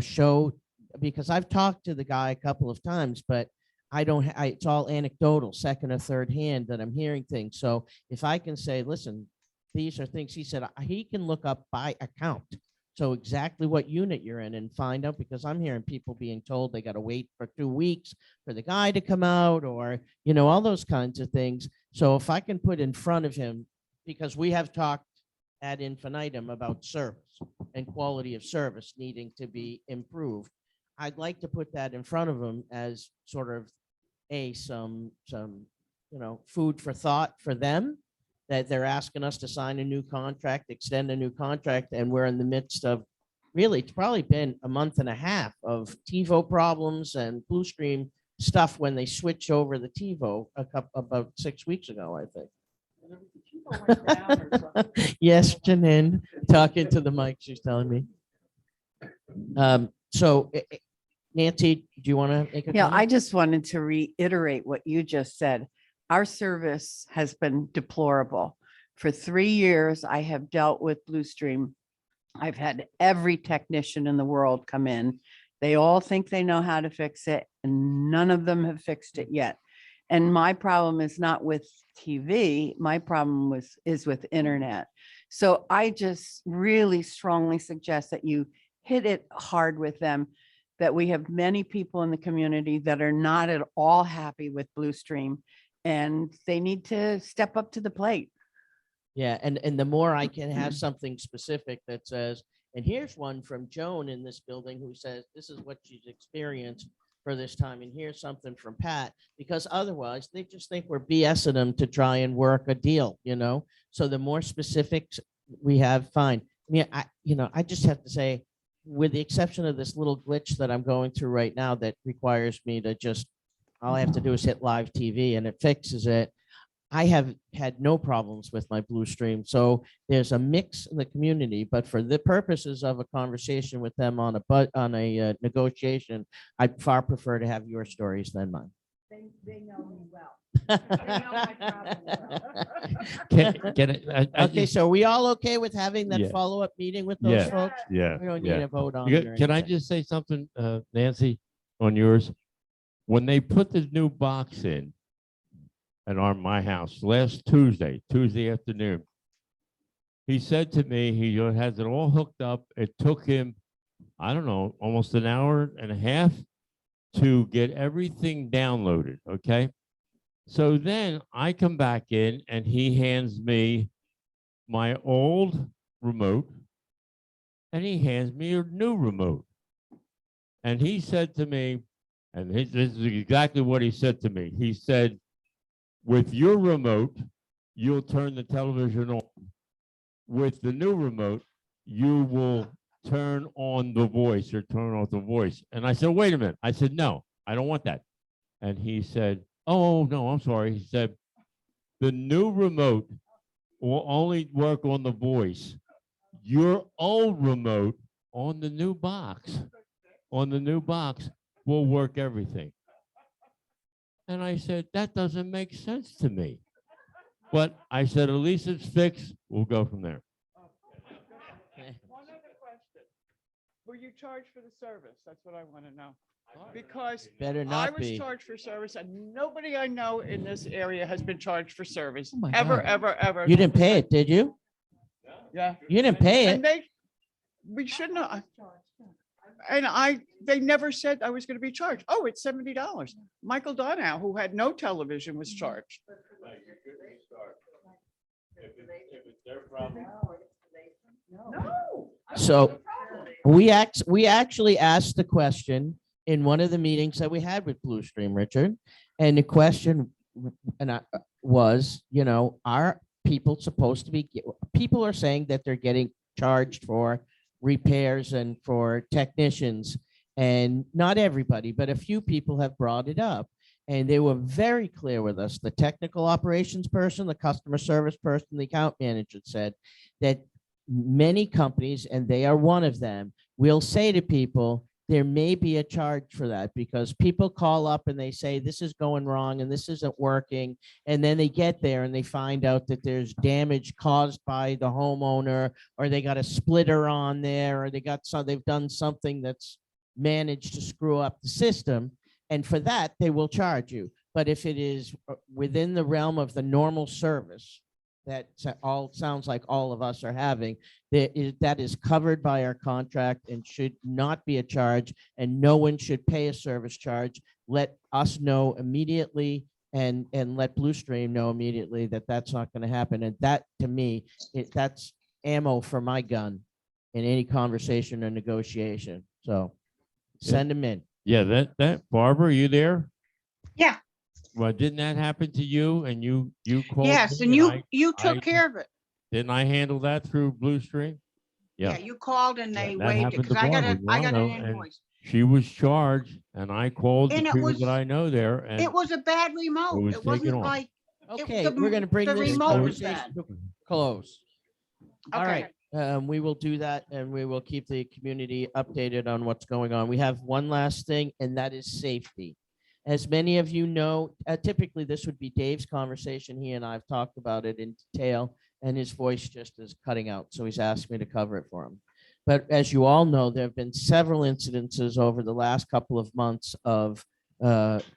Speaker 3: show, because I've talked to the guy a couple of times, but I don't, it's all anecdotal, second or third hand that I'm hearing things. So if I can say, listen, these are things, he said, he can look up by account. So exactly what unit you're in and find out, because I'm hearing people being told they got to wait for 2 weeks for the guy to come out, or, all those kinds of things. So if I can put in front of him, because we have talked ad infinitum about service and quality of service needing to be improved, I'd like to put that in front of him as sort of some food for thought for them, that they're asking us to sign a new contract, extend a new contract, and we're in the midst of, really, it's probably been a month and a half of TiVo problems and Blue Stream stuff when they switched over the TiVo about 6 weeks ago, I think. Yes, Janine, talking to the mic, she's telling me. So Nancy, do you want to make a
Speaker 13: Yeah,
Speaker 3: comment?
Speaker 13: I just wanted to reiterate what you just said. Our service has been deplorable. For 3 years, I have dealt with Blue Stream. I've had every technician in the world come in. They all think they know how to fix it, and none of them have fixed it yet. And my problem is not with TV. My problem is with internet. So I just really strongly suggest that you hit it hard with them, that we have many people in the community that are not at all happy with Blue Stream, and they need to step up to the plate.
Speaker 3: Yeah, and the more I can have something specific that says, and here's one from Joan in this building who says, this is what she's experienced for this time, and here's something from Pat, because otherwise they just think we're BSing them to try and work a deal, So the more specifics we have, fine. I just have to say, with the exception of this little glitch that I'm going through right now that requires me to just, all I have to do is hit live TV and it fixes it. I have had no problems with my Blue Stream. So there's a mix in the community, but for the purposes of a conversation with them on a negotiation, I far prefer to have your stories than mine.
Speaker 1: They know me well. They know my problem well.
Speaker 3: Okay, so are we all okay with having that
Speaker 6: Yeah.
Speaker 3: follow-up meeting with those
Speaker 6: Yeah.
Speaker 3: folks?
Speaker 6: Yeah.
Speaker 3: We don't need
Speaker 6: yeah.
Speaker 3: a vote on it. or
Speaker 6: Can I
Speaker 3: anything.
Speaker 6: just say something, Nancy, on yours? When they put the new box in at my house last Tuesday afternoon, he said to me, he has it all hooked up. It took him, I don't know, almost an hour and a half to get everything downloaded. Okay. So then I come back in and he hands me my old remote and he hands me a new remote. And he said to me, and this is exactly what he said to me. He said, with your remote, you'll turn the television on. With the new remote, you will turn on the voice or turn off the voice. And I said, wait a minute. I said, no, I don't want that. And he said, oh, no, I'm sorry. He said, the new remote will only work on the voice. Your old remote on the new box, will work everything. And I said, that doesn't make sense to me. But I said, at least it's fixed. We'll go from there.
Speaker 11: One other question. Were you charged for the service? That's what I want to know. Because
Speaker 3: Better
Speaker 11: I
Speaker 3: not
Speaker 11: was
Speaker 3: be.
Speaker 11: charged for service and nobody I know in this area has been charged for service,
Speaker 2: Oh my
Speaker 11: ever,
Speaker 2: God.
Speaker 11: ever.
Speaker 3: You didn't pay it, did you?
Speaker 11: Yeah.
Speaker 3: You didn't pay
Speaker 11: And
Speaker 3: it.
Speaker 11: we shouldn't have. And they never said I was going to be charged. Oh, it's $70. Michael Donow, who had no television, was charged.
Speaker 3: So we actually asked the question in one of the meetings that we had with Blue Stream, Richard. And the question was, are people supposed to be, people are saying that they're getting charged for repairs and for technicians. And not everybody, but a few people have brought it up. And they were very clear with us. The technical operations person, the customer service person, the account manager said that many companies, and they are one of them, will say to people, there may be a charge for that because people call up and they say, this is going wrong and this isn't working. And then they get there and they find out that there's damage caused by the homeowner, or they got a splitter on there, or they've done something that's managed to screw up the system. And for that, they will charge you. But if it is within the realm of the normal service, that all sounds like all of us are having, that is covered by our contract and should not be a charge, and no one should pay a service charge. Let us know immediately and let Blue Stream know immediately that that's not going to happen. And that, to me, that's ammo for my gun in any conversation or negotiation. So send them in.
Speaker 6: Yeah, that Barbara, you there?
Speaker 9: Yeah.
Speaker 6: Well, didn't that happen to you? And you called?
Speaker 9: Yes,
Speaker 6: me
Speaker 9: and
Speaker 6: I
Speaker 9: you took
Speaker 6: I-
Speaker 9: care of it.
Speaker 6: Didn't I handle that through Blue Stream?
Speaker 9: Yeah, you called and they
Speaker 6: That
Speaker 9: waived it
Speaker 6: happened
Speaker 9: because
Speaker 6: to
Speaker 9: I got
Speaker 6: Barbara
Speaker 9: I got an
Speaker 6: Milano, and
Speaker 9: invoice.
Speaker 6: She was charged, and I called the
Speaker 9: And it
Speaker 6: people
Speaker 9: was-
Speaker 6: that I know there, and
Speaker 9: It was a bad remote.
Speaker 6: was
Speaker 9: It
Speaker 6: taken
Speaker 9: wasn't
Speaker 6: off.
Speaker 9: like,
Speaker 3: Okay,
Speaker 9: the-
Speaker 3: we're going to bring
Speaker 9: the
Speaker 3: this
Speaker 9: remote was
Speaker 3: conversation
Speaker 9: bad.
Speaker 3: to close. All
Speaker 9: Okay.
Speaker 3: right, we will do that, and we will keep the community updated on what's going on. We have one last thing, and that is safety. As many of you know, typically this would be Dave's conversation. He and I have talked about it in detail, and his voice just is cutting out, so he's asked me to cover it for him. But as you all know, there have been several incidences over the last couple of months of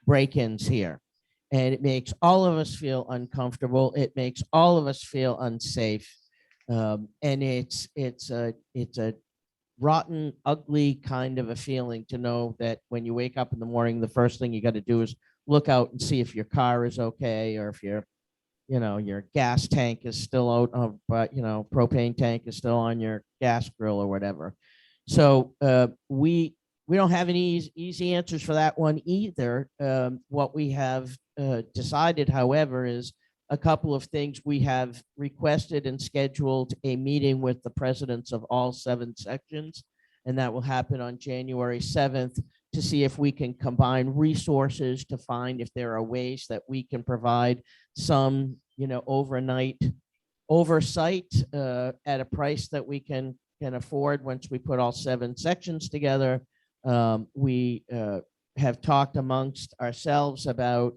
Speaker 3: break-ins here. And it makes all of us feel uncomfortable. It makes all of us feel unsafe. And it's a rotten, ugly kind of a feeling to know that when you wake up in the morning, the first thing you got to do is look out and see if your car is okay, or if your gas tank is still out of, propane tank is still on your gas grill or whatever. So we don't have any easy answers for that one either. What we have decided, however, is a couple of things. We have requested and scheduled a meeting with the presidents of all 7 sections, and that will happen on January 7th to see if we can combine resources to find if there are ways that we can provide some, overnight oversight at a price that we can afford once we put all 7 sections together. We have talked amongst ourselves about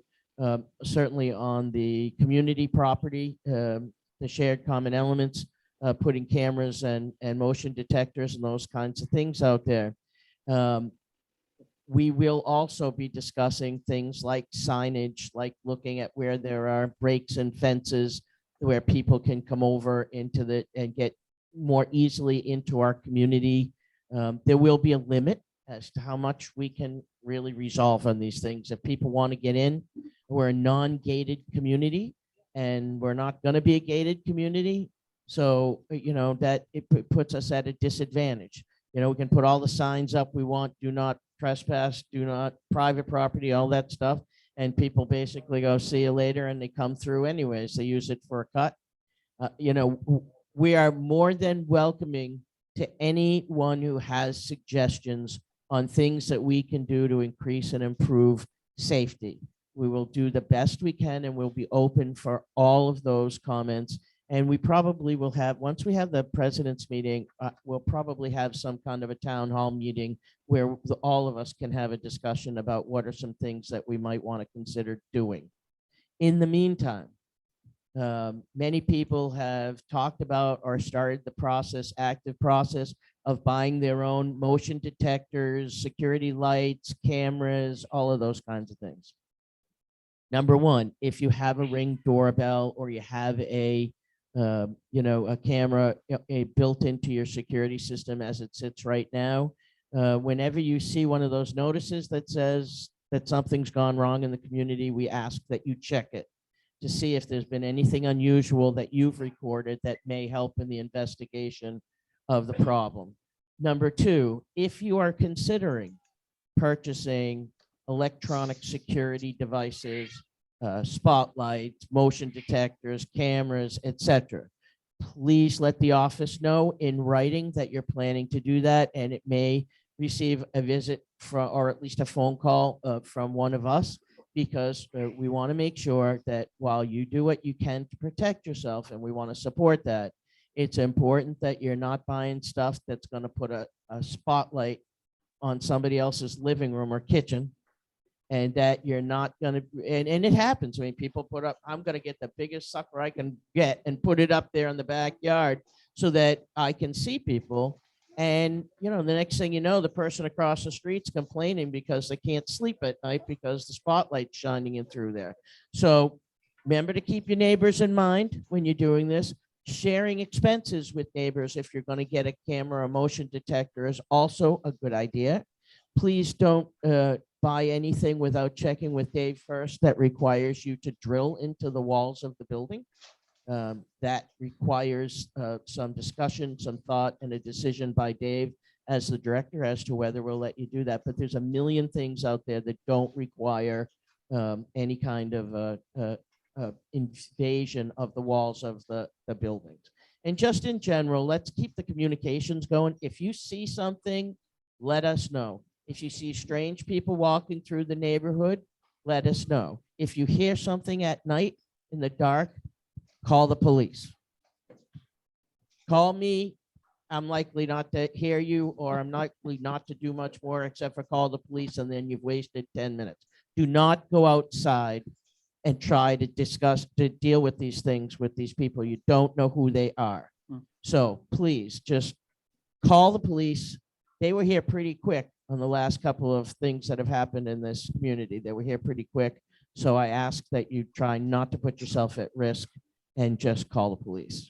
Speaker 3: certainly on the community property, the shared common elements, putting cameras and motion detectors and those kinds of things out there. We will also be discussing things like signage, like looking at where there are breaks and fences where people can come over into and get more easily into our community. There will be a limit as to how much we can really resolve on these things. If people want to get in, we're a non-gated community, and we're not going to be a gated community. So, that it puts us at a disadvantage. We can put all the signs up we want, do not trespass, do not private property, all that stuff. And people basically go, see you later, and they come through anyways. They use it for a cut. We are more than welcoming to anyone who has suggestions on things that we can do to increase and improve safety. We will do the best we can, and we'll be open for all of those comments. And we probably will have, once we have the president's meeting, we'll probably have some kind of a town hall meeting where all of us can have a discussion about what are some things that we might want to consider doing. In the meantime, many people have talked about or started the process, active process of buying their own motion detectors, security lights, cameras, all of those kinds of things. Number one, if you have a Ring doorbell or you have a camera built into your security system as it sits right now, whenever you see one of those notices that says that something's gone wrong in the community, we ask that you check it to see if there's been anything unusual that you've recorded that may help in the investigation of the problem. Number two, if you are considering purchasing electronic security devices, spotlights, motion detectors, cameras, etc., please let the office know in writing that you're planning to do that, and it may receive a visit from, or at least a phone call from one of us, because we want to make sure that while you do what you can to protect yourself, and we want to support that, it's important that you're not buying stuff that's going to put a spotlight on somebody else's living room or kitchen, and that you're not going to, and it happens. I mean, people put up, I'm going to get the biggest sucker I can get and put it up there in the backyard so that I can see people. And, you know, the next thing you know, the person across the street's complaining because they can't sleep at night because the spotlight's shining in through there. So remember to keep your neighbors in mind when you're doing this. Sharing expenses with neighbors if you're going to get a camera or motion detector is also a good idea. Please don't buy anything without checking with Dave first that requires you to drill into the walls of the building. That requires some discussion, some thought, and a decision by Dave as the director as to whether we'll let you do that. But there's a million things out there that don't require any kind of invasion of the walls of the buildings. And just in general, let's keep the communications going. If you see something, let us know. If you see strange people walking through the neighborhood, let us know. If you hear something at night in the dark, call the police. Call me. I'm likely not to hear you, or I'm likely not to do much more except for call the police, and then you've wasted 10 minutes. Do not go outside and try to deal with these things with these people. You don't know who they are. So please just call the police. They were here pretty quick on the last couple of things that have happened in this community. They were here pretty quick. So I ask that you try not to put yourself at risk and just call the police.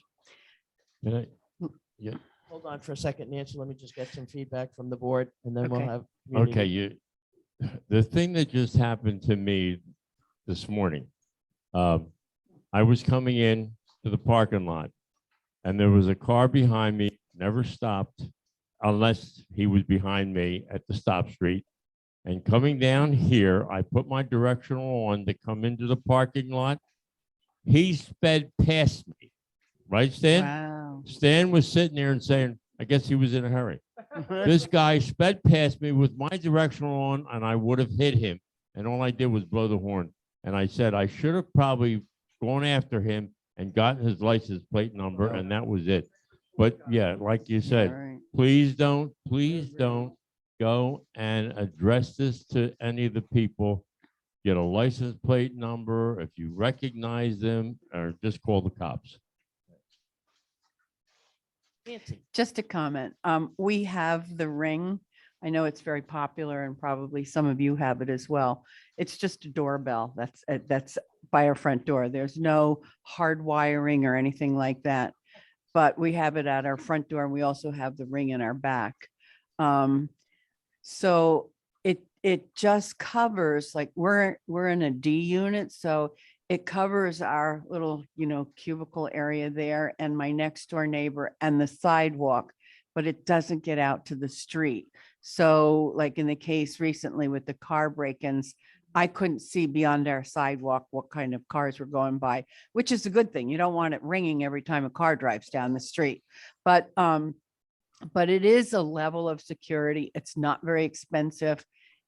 Speaker 6: Yeah.
Speaker 3: Hold on for a second, Nancy. Let me just get some feedback from the board, and then we'll
Speaker 13: Okay.
Speaker 3: have.
Speaker 6: Okay, the thing that just happened to me this morning, I was coming in to the parking lot, and there was a car behind me, never stopped unless he was behind me at the stop street. And coming down here, I put my directional on to come into the parking lot. He sped past me, right, Stan?
Speaker 13: Wow.
Speaker 6: Stan was sitting there and saying, I guess he was in a hurry. This guy sped past me with my directional on, and I would have hit him. And all I did was blow the horn. And I said, I should have probably gone after him and gotten his license plate number, and that was it. But yeah, like you said,
Speaker 13: Right.
Speaker 6: please don't go and address this to any of the people. Get a license plate number if you recognize them, or just call the cops.
Speaker 3: Nancy.
Speaker 13: Just a comment. We have the Ring. I know it's very popular, and probably some of you have it as well. It's just a doorbell that's by our front door. There's no hard wiring or anything like that. But we have it at our front door, and we also have the Ring in our back. So it just covers, like, we're in a D unit, so it covers our little, cubicle area there and my next door neighbor and the sidewalk, but it doesn't get out to the street. So like in the case recently with the car break-ins, I couldn't see beyond our sidewalk what kind of cars were going by, which is a good thing. You don't want it ringing every time a car drives down the street. But But it is a level of security. It's not very expensive.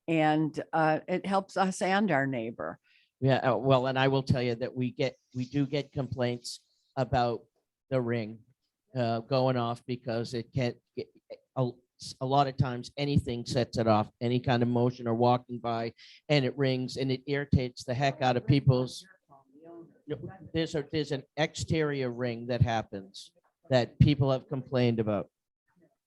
Speaker 13: And it helps us and our neighbor.
Speaker 3: Yeah, well, and I will tell you that we do get complaints about the ring going off because it can't get, a lot of times anything sets it off, any kind of motion or walking by, and it rings and it irritates the heck out of people's. There's an exterior ring that happens that people have complained about.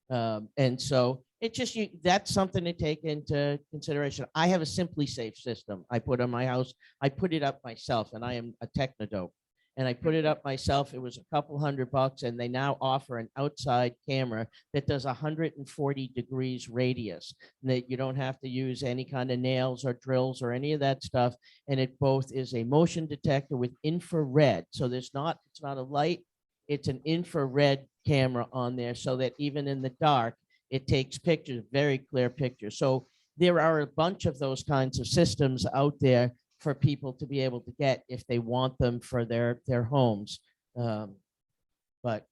Speaker 3: And so it's just, that's something to take into consideration. I have a Simply Safe system I put on my house. I put it up myself, and I am a technodope. And I put it up myself. It was a couple $100, and they now offer an outside camera that does 140 degrees radius. That you don't have to use any kind of nails or drills or any of that stuff. And it both is a motion detector with infrared. So it's not a light, it's an infrared camera on there, so that even in the dark, it takes pictures, very clear pictures. So there are a bunch of those kinds of systems out there for people to be able to get if they want them for their homes. But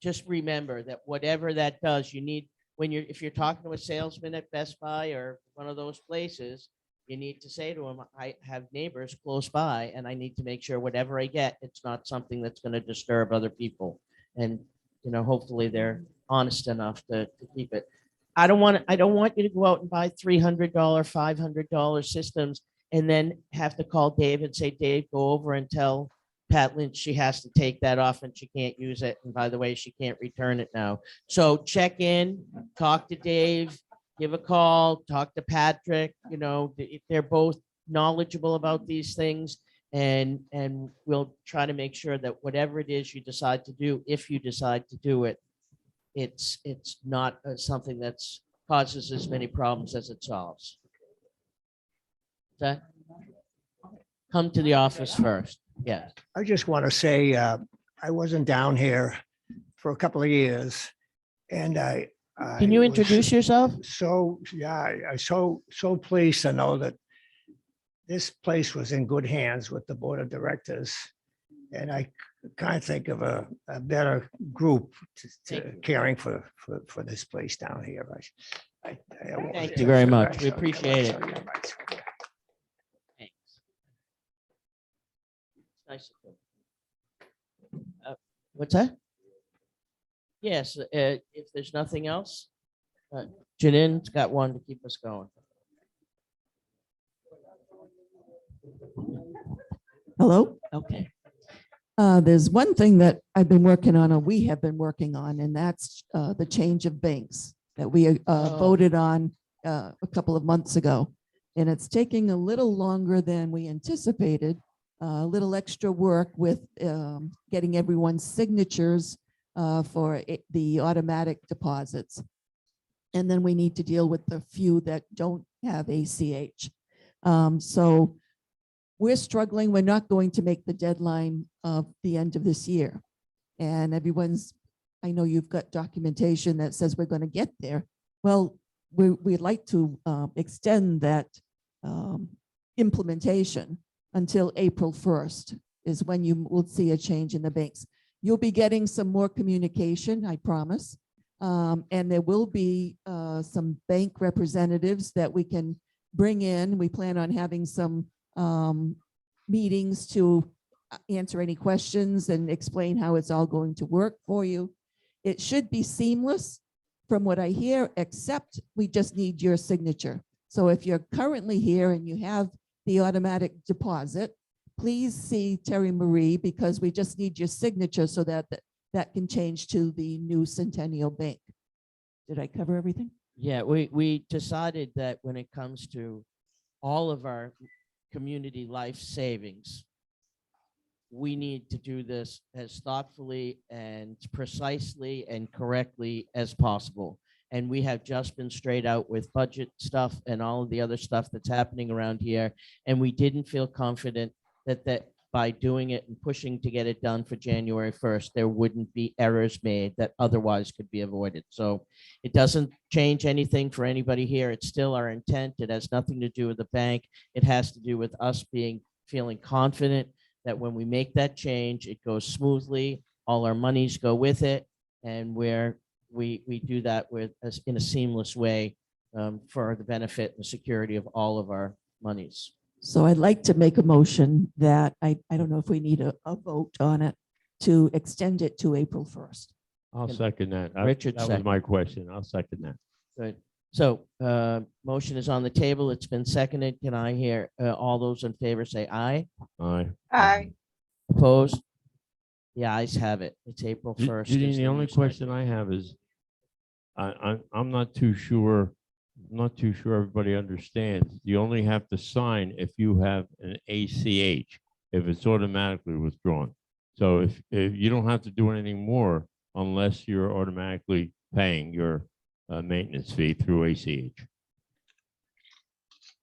Speaker 3: just remember that whatever that does, you need, if you're talking to a salesman at Best Buy or one of those places, you need to say to them, I have neighbors close by and I need to make sure whatever I get, it's not something that's going to disturb other people. And, hopefully they're honest enough to keep it. I don't want you to go out and buy $300, $500 systems and then have to call Dave and say, Dave, go over and tell Pat Lynch she has to take that off and she can't use it. And by the way, she can't return it now. So check in, talk to Dave, give a call, talk to Patrick. They're both knowledgeable about these things. And we'll try to make sure that whatever it is you decide to do, if you decide to do it, it's not something that's causes as many problems as it solves. That come to the office first. Yes.
Speaker 14: I just want to say, I wasn't down here for a couple of years, and
Speaker 3: Can you
Speaker 14: was
Speaker 3: introduce yourself?
Speaker 14: So, I so pleased to know that this place was in good hands with the board of directors. And I can't think of a better group to caring for this place down here.
Speaker 3: Thank you very much. We appreciate it. Thanks. Nice. What's that? Yes, if there's nothing else, Janine's got one to keep us going.
Speaker 5: Hello?
Speaker 3: Okay.
Speaker 5: There's one thing that I've been working on, or we have been working on, and that's the change of banks that we voted on a couple of months ago. And it's taking a little longer than we anticipated, a little extra work with getting everyone's signatures for the automatic deposits. And then we need to deal with the few that don't have ACH. So we're struggling. We're not going to make the deadline of the end of this year. And I know you've got documentation that says we're going to get there. Well, we'd like to extend that implementation until April 1st is when you will see a change in the banks. You'll be getting some more communication, I promise. And there will be some bank representatives that we can bring in. We plan on having some meetings to answer any questions and explain how it's all going to work for you. It should be seamless from what I hear, except we just need your signature. So if you're currently here and you have the automatic deposit, please see Terry Marie, because we just need your signature so that that can change to the new Centennial Bank. Did I cover everything?
Speaker 3: Yeah, we decided that when it comes to all of our community life savings, we need to do this as thoughtfully and precisely and correctly as possible. And we have just been straight out with budget stuff and all of the other stuff that's happening around here. And we didn't feel confident that by doing it and pushing to get it done for January 1st, there wouldn't be errors made that otherwise could be avoided. So it doesn't change anything for anybody here. It's still our intent. It has nothing to do with the bank. It has to do with us feeling confident that when we make that change, it goes smoothly, all our monies go with it, and we're we do that in a seamless way for the benefit and security of all of our monies.
Speaker 5: So I'd like to make a motion that I don't know if we need a vote on it to extend it to April 1st.
Speaker 6: I'll
Speaker 3: Can-
Speaker 6: second that.
Speaker 3: Richard
Speaker 6: That was
Speaker 3: second.
Speaker 6: my question. I'll second that.
Speaker 3: Good. So motion is on the table. It's been seconded. Can I hear all those in favor say aye?
Speaker 6: Aye.
Speaker 9: Aye.
Speaker 3: Opposed? The ayes have it. It's April 1st.
Speaker 6: Judy,
Speaker 3: is
Speaker 6: the only
Speaker 3: new start
Speaker 6: question
Speaker 3: date.
Speaker 6: I have is, I'm not too sure, everybody understands. You only have to sign if you have an ACH, if it's automatically withdrawn. So if you don't have to do anything more unless you're automatically paying your maintenance fee through ACH.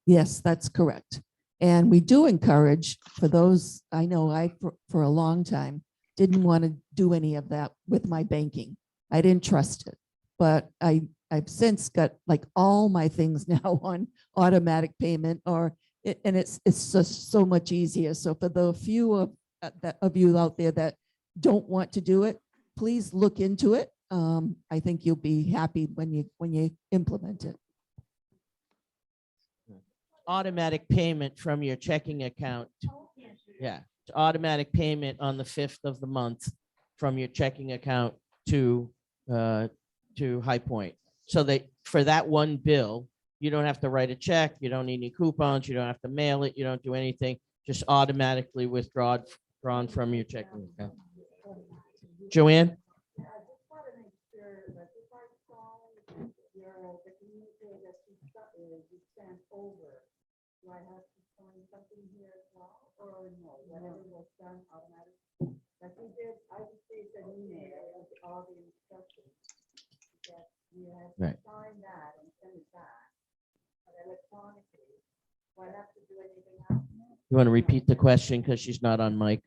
Speaker 5: Yes, that's correct. And we do encourage for those, I know for a long time, didn't want to do any of that with my banking. I didn't trust it. But I've since got like all my things now on automatic payment and it's just so much easier. So for the few of you out there that don't want to do it, please look into it. I think you'll be happy when you implement it.
Speaker 3: Automatic payment from your checking account. Yeah, it's automatic payment on the 5th of the month from your checking account to High Point. So that for that one bill, you don't have to write a check. You don't need any coupons. You don't have to mail it. You don't do anything. Just automatically drawn from your checking account. Joanne? Right. You want to repeat the question because she's not on mic?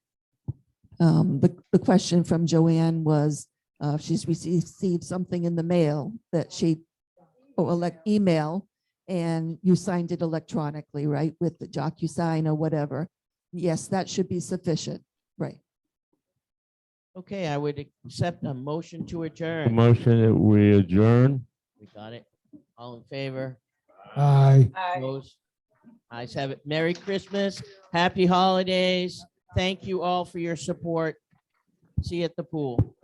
Speaker 5: The question from Joanne was, she's received something in the mail that email, and you signed it electronically, right? With the DocuSign or whatever. Yes, that should be sufficient, right?
Speaker 3: Okay, I would accept a motion to
Speaker 6: The
Speaker 3: adjourn.
Speaker 6: motion that we adjourn.
Speaker 3: We got it. All in favor?
Speaker 7: Aye.
Speaker 3: Opposed? Ayes have it. Merry Christmas. Happy holidays. Thank you all for your support. See you at the pool.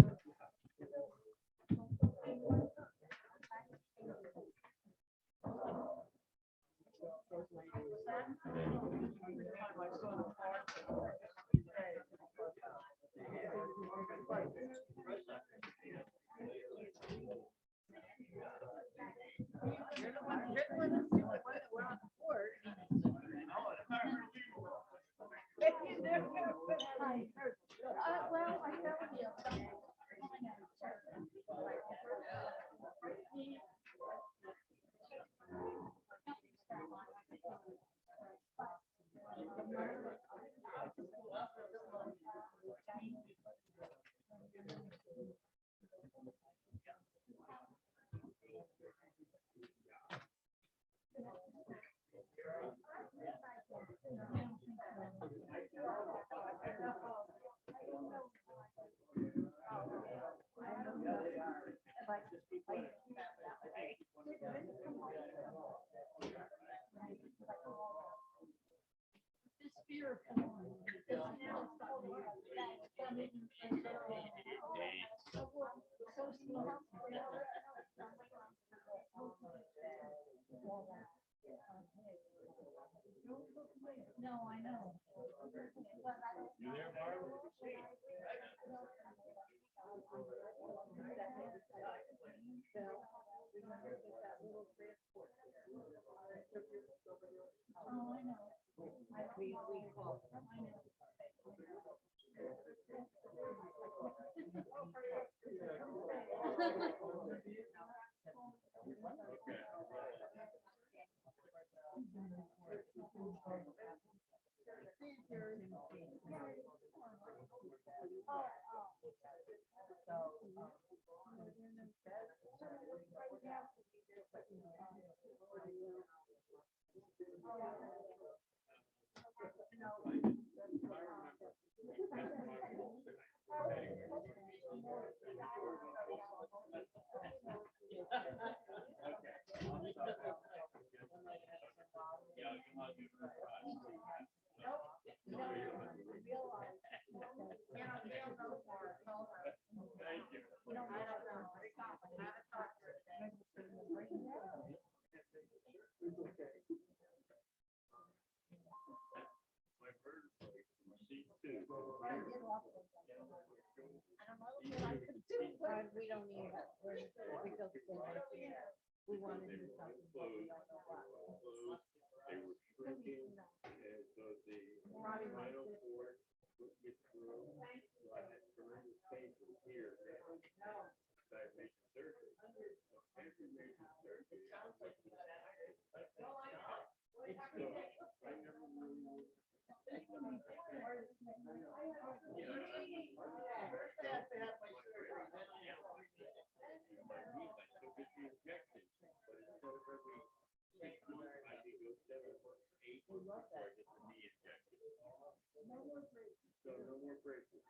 Speaker 1: We don't need it. We built the same way. We want to do something. But we don't know what. Probably like this.
Speaker 6: So no more braces.